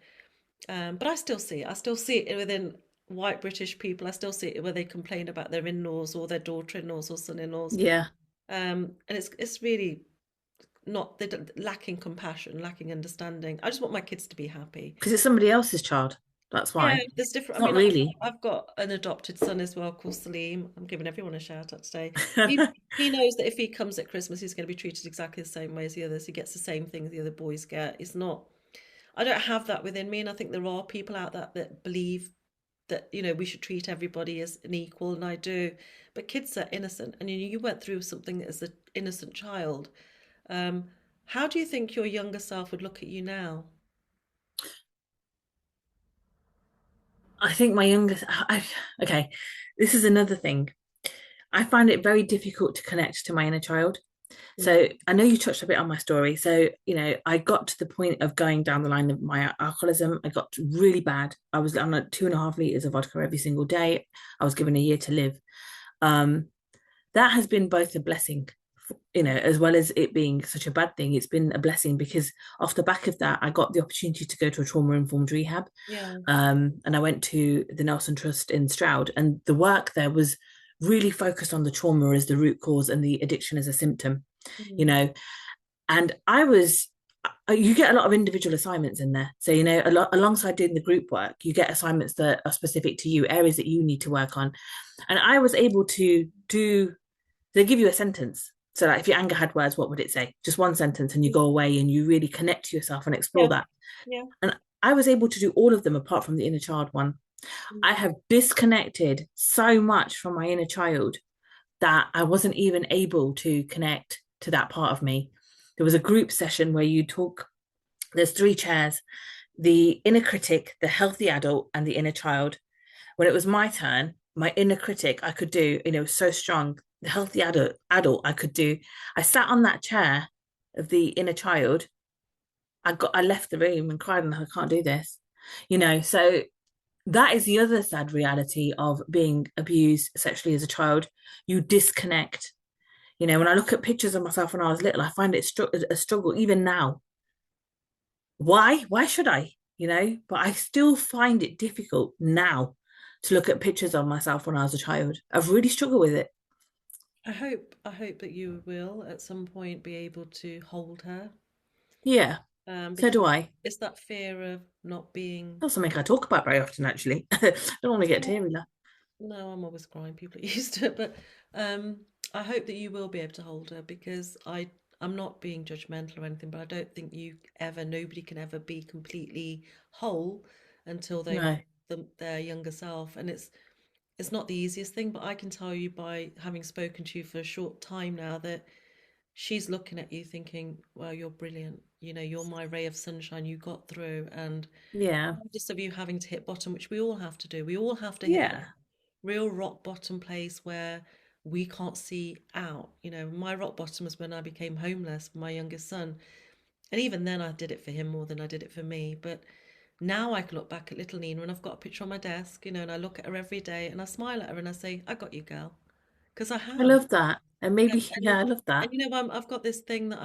But I still see it. I still see it within white British people. I still see it where they complain about their in-laws or their daughter-in-laws or son-in-laws. yeah, And it's really not they lacking compassion, lacking understanding. I just want my kids to be happy. because it's somebody else's child. That's Yeah, why. there's different. It's I not mean, really. I've got an adopted son as well called Salim. I'm giving everyone a shout out today. He knows that if he comes at Christmas, he's going to be treated exactly the same way as the others. He gets the same things the other boys get. It's not. I don't have that within me, and I think there are people out there that believe that we should treat everybody as an equal, and I do. But kids are innocent, and you went through something as an innocent child. Um, how do you think your younger self would look at you now? I think my youngest, okay, this is another thing. I find it very difficult to connect to my inner child. Mm, So I know you touched a bit on my story. So, I got to the point of going down the line of my alcoholism. I got really bad. I was on like 2.5 liters of vodka every single day. I was given a year to live. Um, that has been both a blessing, as well as it being such a bad thing. It's been a blessing because off the back of that, I got the opportunity to go to a trauma-informed rehab. yeah. And I went to the Nelson Trust in Stroud, and the work there was really focused on the trauma as the root cause and the addiction as a symptom, you Mm, know. And you get a lot of individual assignments in there. So, a lot alongside doing the group work, you get assignments that are specific to you, areas that you need to work on. And I was able to do, they give you a sentence. So, like, if your anger had words, what would it say? Just one sentence, and you mm, go away and you really connect to yourself and explore yeah, that. yeah. And I was able to do all of them apart from the inner child one. I Mm, have disconnected so much from my inner child that I wasn't even able to connect to that part of me. There was a group session where you talk, there's three chairs: the inner critic, the healthy adult, and the inner child. When it was my turn, my inner critic I could do, was so strong. The healthy adult I could do. I sat on that chair of the inner child. I left the room and cried and I can't do this. So that is the other sad reality of being abused sexually as a child. You disconnect. When I look at pictures of myself when I was little, I find it a struggle even now. Why should I? But I still find it difficult now to look at pictures of myself when I was a child. I've really struggled with it. I hope that you will at some point be able to hold her, Yeah, so because do I. it's that fear of not being. Not something I talk about very often, actually. I don't want to get teary now. No, I'm always crying. People are used to it, but um, I hope that you will be able to hold her, because I'm not being judgmental or anything, but I don't think nobody can ever be completely whole until they've No. their younger self, and it's not the easiest thing, but I can tell you by having spoken to you for a short time now that she's looking at you thinking, well, you're brilliant. You're my ray of sunshine. You got through, and Yeah. just of you having to hit bottom, which we all have to do. We all have to hit Yeah. real rock bottom place where we can't see out. My rock bottom was when I became homeless for my youngest son. And even then, I did it for him more than I did it for me. But now I can look back at little Nina, and I've got a picture on my desk, and I look at her every day and I smile at her and I say, I got you, girl. Because I I have. love that. And maybe, And, yeah, I love and that. I've got this thing that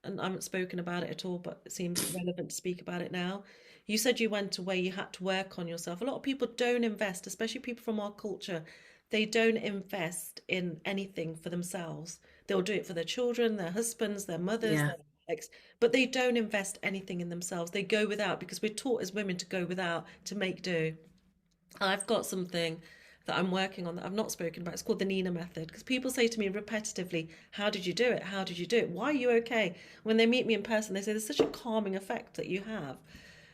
and I haven't spoken about it at all, but it seems relevant to speak about it now. You said you went away, you had to work on yourself. A lot of people don't invest, especially people from our culture. They don't invest in anything for themselves. They'll do it for their children, their husbands, their mothers, Yeah. their ex, but they don't invest anything in themselves. They go without because we're taught as women to go without, to make do. I've got something that I'm working on that I've not spoken about. It's called the Nina method, because people say to me repetitively, how did you do it? How did you do it? Why are you okay? When they meet me in person, they say there's such a calming effect that you have.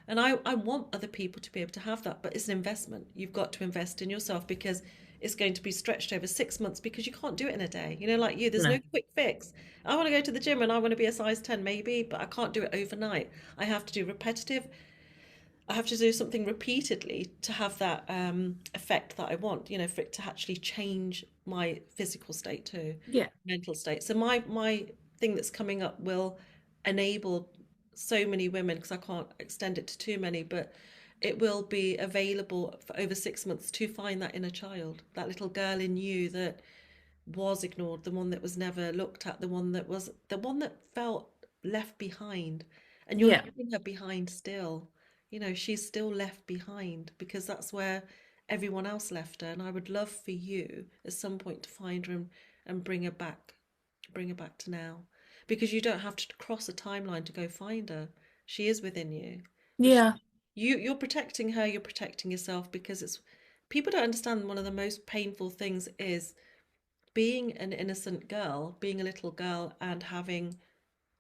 And I want other people to be able to have that, but it's an investment. You've got to invest in yourself, because it's going to be stretched over 6 months, because you can't do it in a day. Like you, there's No. no quick fix. I want to go to the gym and I want to be a size 10 maybe, but I can't do it overnight. I have to do repetitive. I have to do something repeatedly to have that effect that I want, for it to actually change my physical state too, Yeah. mental state. So my thing that's coming up will enable so many women, because I can't extend it to too many, but it will be available for over 6 months to find that inner child, that little girl in you that was ignored, the one that was never looked at, the one that felt left behind. And you're Yeah. leaving her behind still. She's still left behind, because that's where everyone else left her. And I would love for you at some point to find her and bring her back to now. Because you don't have to cross a timeline to go find her. She is within you. But Yeah. you're protecting her, you're protecting yourself, because it's people don't understand one of the most painful things is being an innocent girl, being a little girl, and having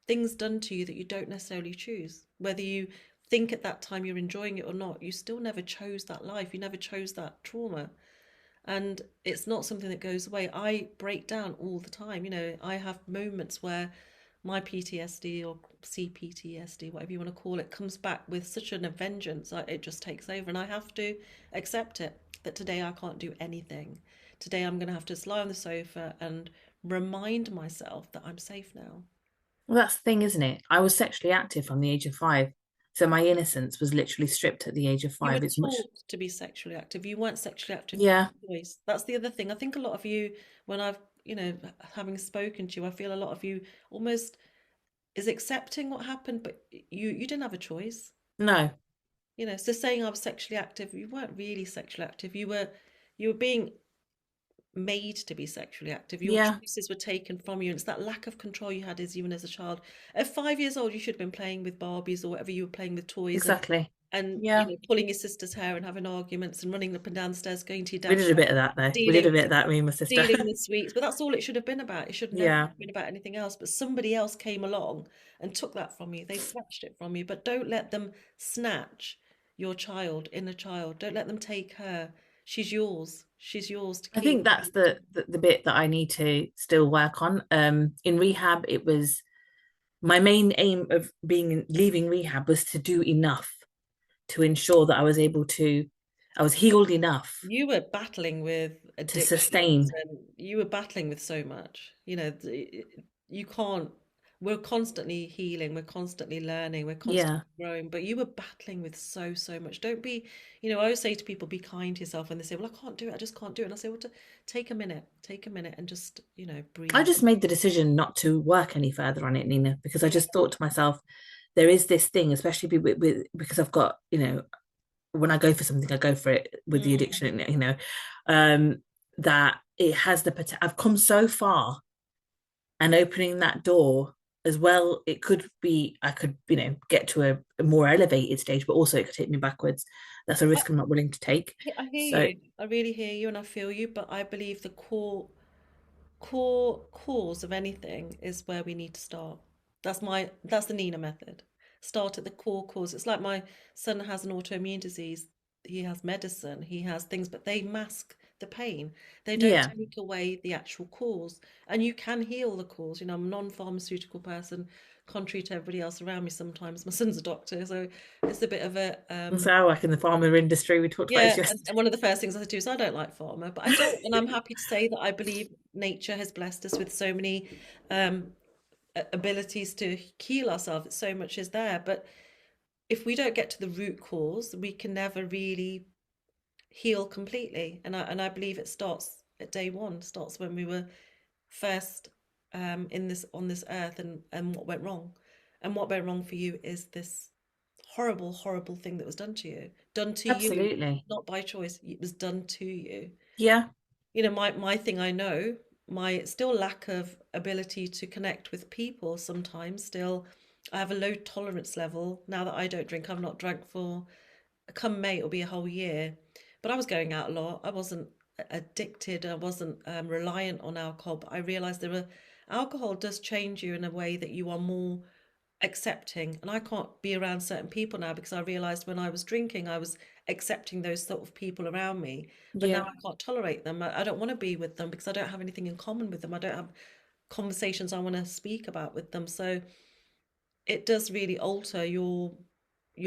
things done to you that you don't necessarily choose. Whether you think at that time you're enjoying it or not, you still never chose that life. You never chose that trauma. And it's not something that goes away. I break down all the time. I have moments where my PTSD or CPTSD, whatever you want to call it, comes back with such a vengeance. It just takes over, and I have to accept it that today I can't do anything. Today I'm going to have to just lie on the sofa and remind myself that I'm safe now. Well, that's the thing, isn't it? I was sexually active from the age of 5. So my innocence was literally stripped at the age of You were 5. It's much, taught to be sexually active. You weren't sexually active by yeah, choice. That's the other thing. I think a lot of you, when having spoken to you, I feel a lot of you almost is accepting what happened, but you didn't have a choice. no, So saying I was sexually active, you weren't really sexually active. You were being made to be sexually active. Your yeah, choices were taken from you, and it's that lack of control you had as even as a child. At 5 years old, you should have been playing with Barbies or whatever you were playing with toys, and exactly. and Yeah. pulling your sister's hair and having arguments and running up and down the stairs, going to your We dad's did a shop, bit of that though. We did a stealing bit of that, me and my sister. stealing the sweets. But that's all it should have been about. It should never Yeah. have been about anything else. But somebody else came along and took that from you. They snatched it from you. But don't let them snatch your child, inner child. Don't let them take her. She's yours. She's yours to I keep. think that's the bit that I need to still work on. In rehab, it was my main aim of being leaving rehab was to do enough to ensure that I was healed enough You were battling with to addictions sustain. and you were battling with so much. You can't, we're constantly healing, we're constantly learning, we're constantly Yeah. growing, but you were battling with so, so much. Don't be, I always say to people, be kind to yourself when they say, well, I can't do it, I just can't do it. And I say, well, take a minute and just, I breathe. just made the decision not to work any further on it, Nina, because I Yeah. just thought to myself, there is this thing, especially because I've got, when I go for something, I go for it with the Mm. addiction, um, that it has the potential. I've come so far, and opening that door as well, it could be, I could, get to a more elevated stage, but also it could take me backwards. That's a I, risk I'm not willing to take. I hear So, you. I really hear you and I feel you, but I believe the core cause of anything is where we need to start. That's the Nina method. Start at the core cause. It's like my son has an autoimmune disease. He has medicine, he has things, but they mask the pain. They don't yeah. take away the actual cause. And you can heal the cause. I'm a non-pharmaceutical person, contrary to everybody else around me sometimes. My son's a doctor, so it's a bit of a And so I work in the pharma industry. We talked about this yeah, and, yesterday. and one of the first things I do is I don't like pharma, but I don't, and I'm happy to say that I believe nature has blessed us with so many um, abilities to heal ourselves. So much is there, but if we don't get to the root cause, we can never really heal completely. And I believe it starts at day one, starts when we were first in this on this earth, and what went wrong, and what went wrong for you is this horrible, horrible thing that was done to you, Absolutely. not by choice. It was done to you. Yeah. My thing, I know my still lack of ability to connect with people sometimes. Still, I have a low tolerance level now that I don't drink. I've not drank for, come May, it'll be a whole year. But I was going out a lot. I wasn't addicted. I wasn't reliant on alcohol. But I realized alcohol does change you in a way that you are more accepting. And I can't be around certain people now because I realized when I was drinking, I was accepting those sort of people around me. But now Yeah. I can't tolerate them. I don't want to be with them because I don't have anything in common with them. I don't have conversations I want to speak about with them. So it does really alter your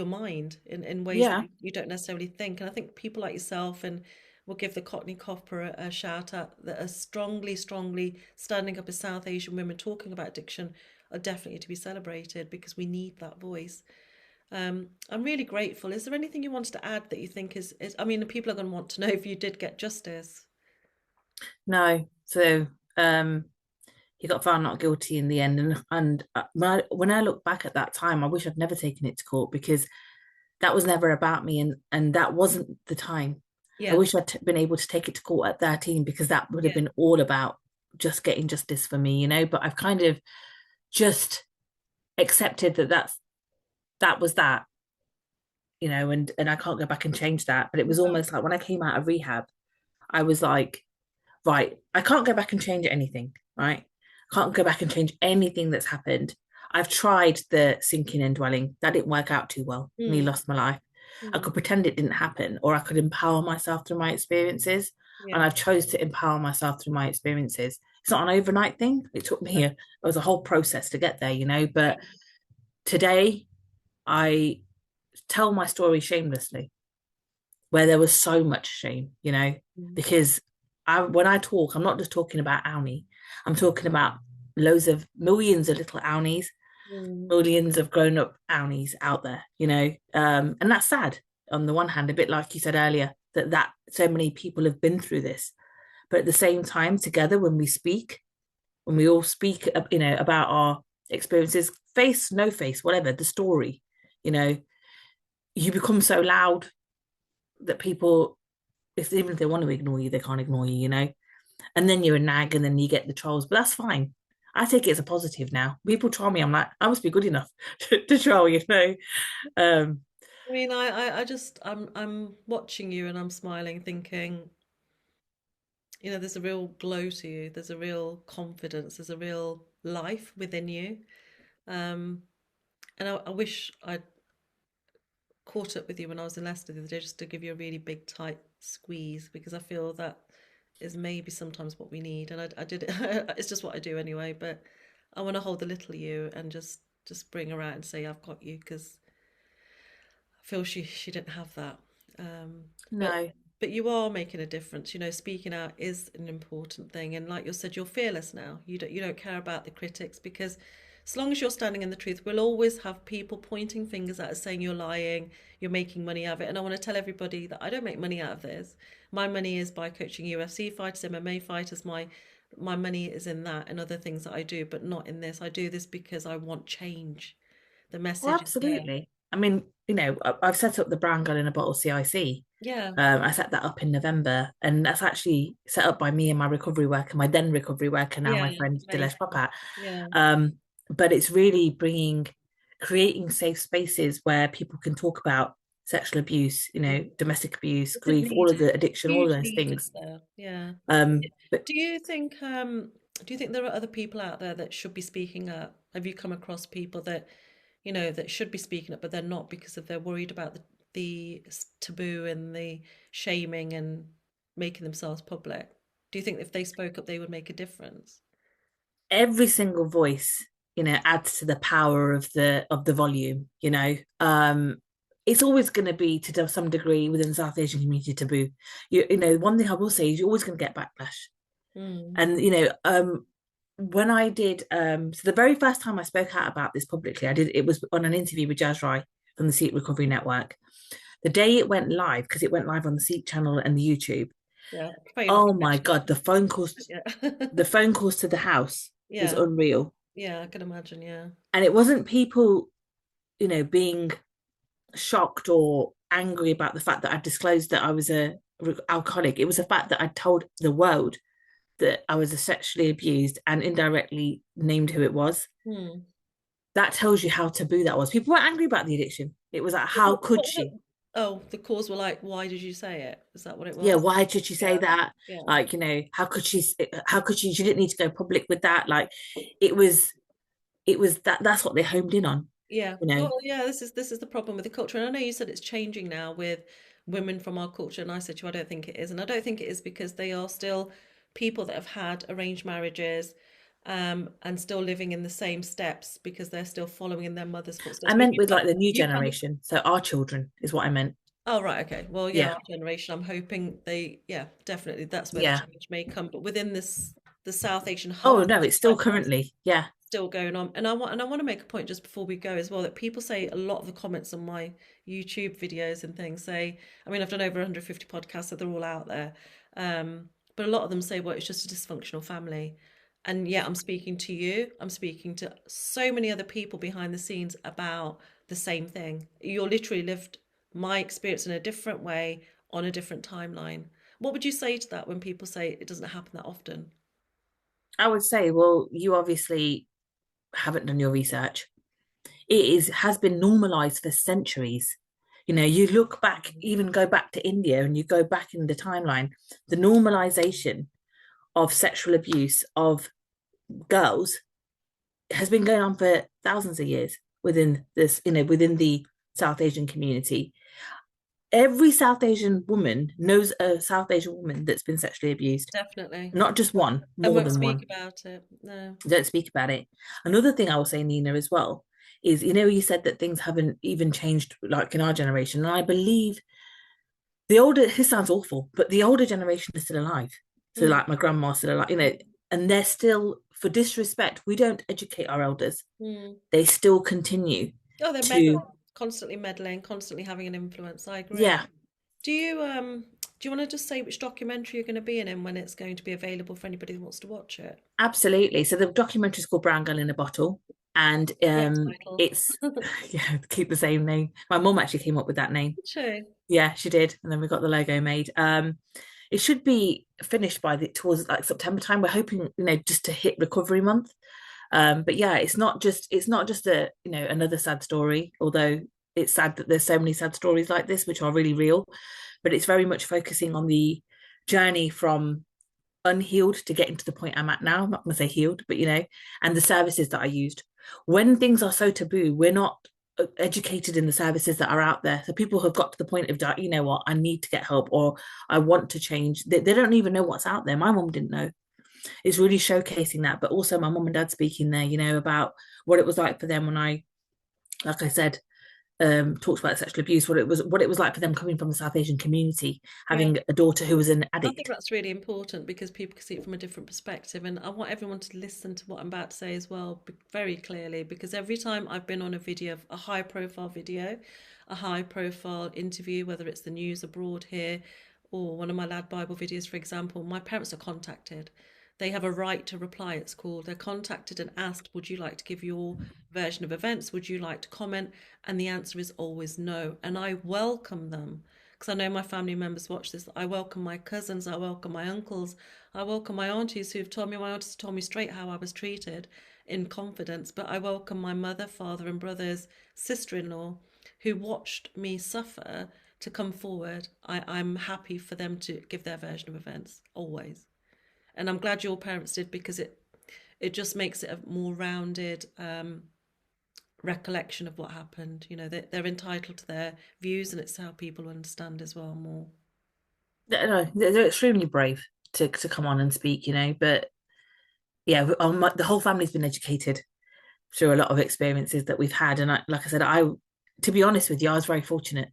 mind in ways that Yeah. you don't necessarily think. And I think people like yourself, and we'll give the Cockney Copper a shout out, that are strongly, strongly standing up as South Asian women talking about addiction, are definitely to be celebrated because we need that voice. I'm really grateful. Is there anything you wanted to add that you think is I mean, people are going to want to know if you did get justice. No. So, he got found not guilty in the end, and when I look back at that time, I wish I'd never taken it to court because that was never about me, and that wasn't the time. I Yeah, wish I'd been able to take it to court at 13 because that would have yeah, been all about just getting justice for me. But I've kind of just accepted that was that, and I can't go back and change that. But it was no, almost like when I came out of rehab, I was like, right, I can't go back and change anything, right? I can't go back and change anything that's happened. I've tried the sinking and dwelling. That didn't work out too well. Nearly Mm, lost my life. I mm, could pretend it didn't happen, or I could empower myself through my experiences. And yeah. I've chose to empower myself through my experiences. It's not an overnight thing. It took me it was a whole process to get there, Yeah. But today I tell my story shamelessly, where there was so much shame, Mm, because when I talk, I'm not just talking about Auni. I'm talking about loads of millions of little Aunis, mm, millions of grown-up Aunis out there, and that's sad on the one hand, a bit like you said earlier, that so many people have been through this. But at the same time, together, when we all speak, about our experiences, face, no face, whatever, the story, you know, you become so loud that people, if even if they want to ignore you, they can't ignore you. And then you're a nag, and then you get the trolls, but that's fine. I take it as a positive now. People troll me, I'm like, I must be good enough to troll. Um, I mean, I just, I'm watching you and I'm smiling, thinking, there's a real glow to you. There's a real confidence. There's a real life within you. Um, and I wish I'd caught up with you when I was in Leicester the other day, just to give you a really big, tight squeeze, because I feel that is maybe sometimes what we need. And I did it. It's just what I do anyway. But I want to hold the little you and just bring her out and say I've got you, because I feel she didn't have that. Um, but no, but you are making a difference. Speaking out is an important thing. And like you said, you're fearless now. You don't care about the critics, because as long as you're standing in the truth, we'll always have people pointing fingers at us saying you're lying, you're making money out of it. And I want to tell everybody that I don't make money out of this. My money is by coaching UFC fighters, MMA fighters. My money is in that and other things that I do, but not in this. I do this because I want change. The well, message is there. absolutely. I mean, I've set up the Brown Girl in a Bottle CIC. Yeah, I set that up in November, and that's actually set up by me and my recovery worker, my then recovery worker, now yeah, my friend Dilesh amazing. Papat. Yeah. Um, but it's really creating safe spaces where people can talk about sexual abuse, domestic abuse, It's a grief, all need, of the addiction, all of huge those need, is things. there? Yeah. But Do you think there are other people out there that should be speaking up? Have you come across people that should be speaking up, but they're not because they're worried about the taboo and the shaming and making themselves public? Do you think if they spoke up, they would make a difference? every single voice, adds to the power of the volume. It's always going to be to some degree within the South Asian community taboo. One thing I will say is you're always going to get backlash. Mm, And when I did, so the very first time I spoke out about this publicly, it was on an interview with Jazz Rai from the Seek Recovery Network. The day it went live, because it went live on the Seek channel and the YouTube. yeah. I prefer you not Oh to my mention God, it. Yeah. the phone calls to the house was Yeah. unreal. Yeah, I can imagine. Yeah. And it wasn't people, being shocked or angry about the fact that I disclosed that I was a alcoholic. It was the fact that I told the world that I was a sexually abused and indirectly named who it was. Hmm. That tells you how taboo that was. People were angry about the addiction. It was like, how could What was she? it? Oh, the cause were like, why did you say it? Is that what it Yeah, was? why did she say Yeah. that? Yeah. Like, how could she? How could she? She didn't need to go public with that. Like, it was, That's what they homed in on. Yeah. You know, Well, yeah, this is the problem with the culture. And I know you said it's changing now with women from our culture, and I said to you, I don't think it is. And I don't think it is because they are still people that have had arranged marriages, and still living in the same steps because they're still following in their mother's footsteps. I But meant with like the new you kind of generation. So our children is what I meant. Oh, right, okay. Well, yeah, Yeah, our generation, I'm hoping yeah, definitely that's where the yeah. change may come. But within the South Asian Oh hub, no, it's still like that's currently. Yeah, still going on. And I want to make a point just before we go as well, that people say a lot of the comments on my YouTube videos and things say, I mean, I've done over 150 podcasts, so they're all out there. But a lot of them say, well, it's just a dysfunctional family. And yet I'm speaking to you, I'm speaking to so many other people behind the scenes about the same thing. You're literally lived my experience in a different way on a different timeline. What would you say to that when people say it doesn't happen that often? I would say, well, you obviously haven't done your research. It has been normalized for centuries. You look back, even go back to India, and you go back in the timeline, the normalization of sexual abuse of girls has been going on for thousands of years within this, within the South Asian community. Every South Asian woman knows a South Asian woman that's been sexually abused. Definitely. Not just one, And more won't than speak one. about it. No. Don't speak about it. Another thing I will say, Nina, as well, is you said that things haven't even changed like in our generation. And I believe the older, this sounds awful, but the older generation is still alive. So Mm. like my grandma's still alive, and they're still, for disrespect, we don't educate our elders. Mm. They still continue Oh, they're to, meddling, constantly having an influence. I agree. yeah, Do you want to just say which documentary you're going to be in when it's going to be available for anybody who wants to watch it? absolutely. So the documentary is called Brown Girl in a Bottle, and Great title. it's yeah, keep the same name. My mum actually came up with that name. True. Yeah, she did, and then we got the logo made. It should be finished by the towards like September time. We're hoping, just to hit recovery month. But yeah, it's not just a another sad story, although it's sad that there's so many sad stories like this which are really real, but it's very much focusing on the journey from unhealed to getting to the point I'm at now. I'm not going to say healed, but and the services that I used. When things are so taboo, we're not educated in the services that are out there. So people have got to the point of that, you know what, I need to get help or I want to change. They don't even know what's out there. My mom didn't know. It's really showcasing that, but also my mom and dad speaking there, about what it was like for them when like I said, talked about sexual abuse, what it was like for them coming from the South Asian community, Yeah. having a daughter who was an I think addict. that's really important because people can see it from a different perspective. And I want everyone to listen to what I'm about to say as well, very clearly, because every time I've been on a video, a high profile video, a high profile interview, whether it's the news abroad here or one of my Lad Bible videos, for example, my parents are contacted. They have a right to reply, it's called. They're contacted and asked, would you like to give your version of events? Would you like to comment? And the answer is always no. And I welcome them because I know my family members watch this. I welcome my cousins, I welcome my uncles, I welcome my aunties who've told me, my aunties told me straight how I was treated in confidence, but I welcome my mother, father, and brothers, sister in law who watched me suffer to come forward. I'm happy for them to give their version of events, always. And I'm glad your parents did because it just makes it a more rounded recollection of what happened. They're entitled to their views, and it's how people understand as well more. No, they're extremely brave to come on and speak, but yeah, the whole family's been educated through a lot of experiences that we've had. And like I said, to be honest with you, I was very fortunate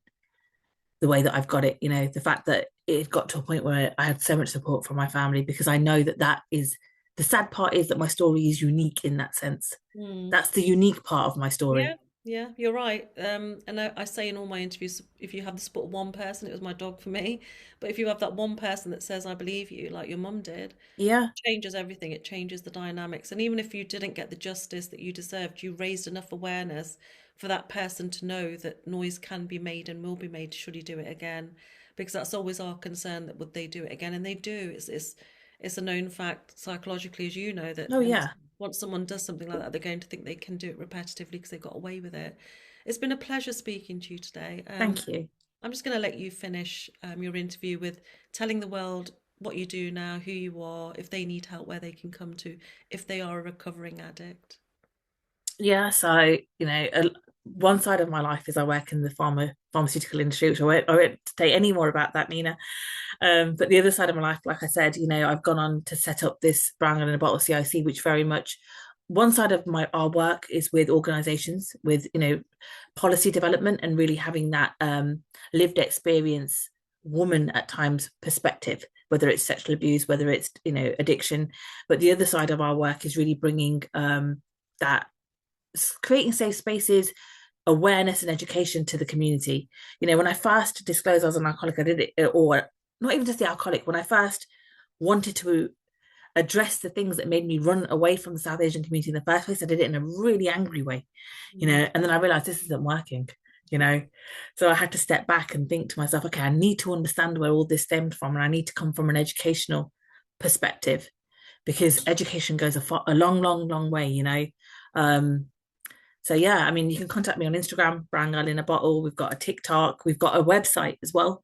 the way that I've got it, the fact that it got to a point where I had so much support from my family, because I know that is the sad part, is that my story is unique in that sense. Mm. That's the unique part of my Yeah, story. yeah, you're right. And I say in all my interviews, if you have the support of one person, it was my dog for me. But if you have that one person that says, I believe you, like your mum did, Yeah. changes everything. It changes the dynamics. And even if you didn't get the justice that you deserved, you raised enough awareness for that person to know that noise can be made and will be made should he do it again. Because that's always our concern, that would they do it again? And they do. It's a known fact psychologically, as you know, that Oh yeah. once someone does something like that, they're going to think they can do it repetitively because they got away with it. It's been a pleasure speaking to you today. Thank you. I'm just going to let you finish your interview with telling the world what you do now, who you are, if they need help, where they can come to, if they are a recovering addict. Yeah, so one side of my life is I work in the pharmaceutical industry, which I won't say any more about that, Nina. But the other side of my life, like I said, I've gone on to set up this Brown in a Bottle CIC, which very much one side of our work is with organizations, with policy development, and really having that lived experience woman at times perspective, whether it's sexual abuse, whether it's addiction. But the other side of our work is really bringing that creating safe spaces, awareness and education to the community. When I first disclosed I was an alcoholic, I did it, or not even just the alcoholic, when I first wanted to address the things that made me run away from the South Asian community in the first place, I did it in a really angry way, Mm. and then I realized this isn't working, you know. So I had to step back and think to myself, okay, I need to understand where all this stemmed from, and I need to come from an educational perspective, because education goes a long, long, long way, Um, so yeah, I mean, you can contact me on Instagram, Brown Girl in a Bottle. We've got a TikTok, we've got a website as well.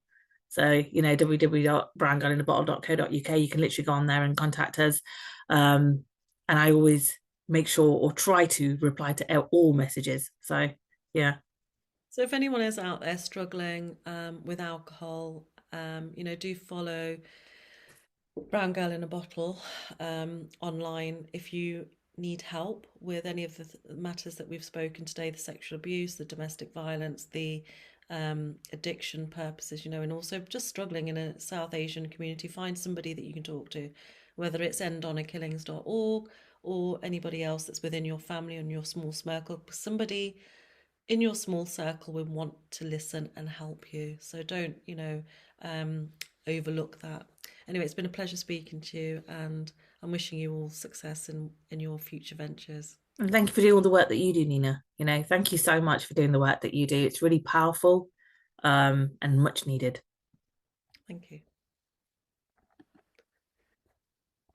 So, www.browngirlinabottle.co.uk. You can literally go on there and contact us. And I always make sure or try to reply to all messages. So yeah. So if anyone is out there struggling with alcohol, do follow Brown Girl in a Bottle online if you need help with any of the matters that we've spoken today, the sexual abuse, the domestic violence, the addiction purposes, and also just struggling in a South Asian community. Find somebody that you can talk to, whether it's endonakillings.org or anybody else that's within your family and your small circle. Somebody in your small circle will want to listen and help you. So don't, um, overlook that. Anyway, it's been a pleasure speaking to you, and I'm wishing you all success in your future ventures. And thank you for doing all the work that you do, Nina. Thank you so much for doing the work that you do. It's really powerful, and much needed. Thank you.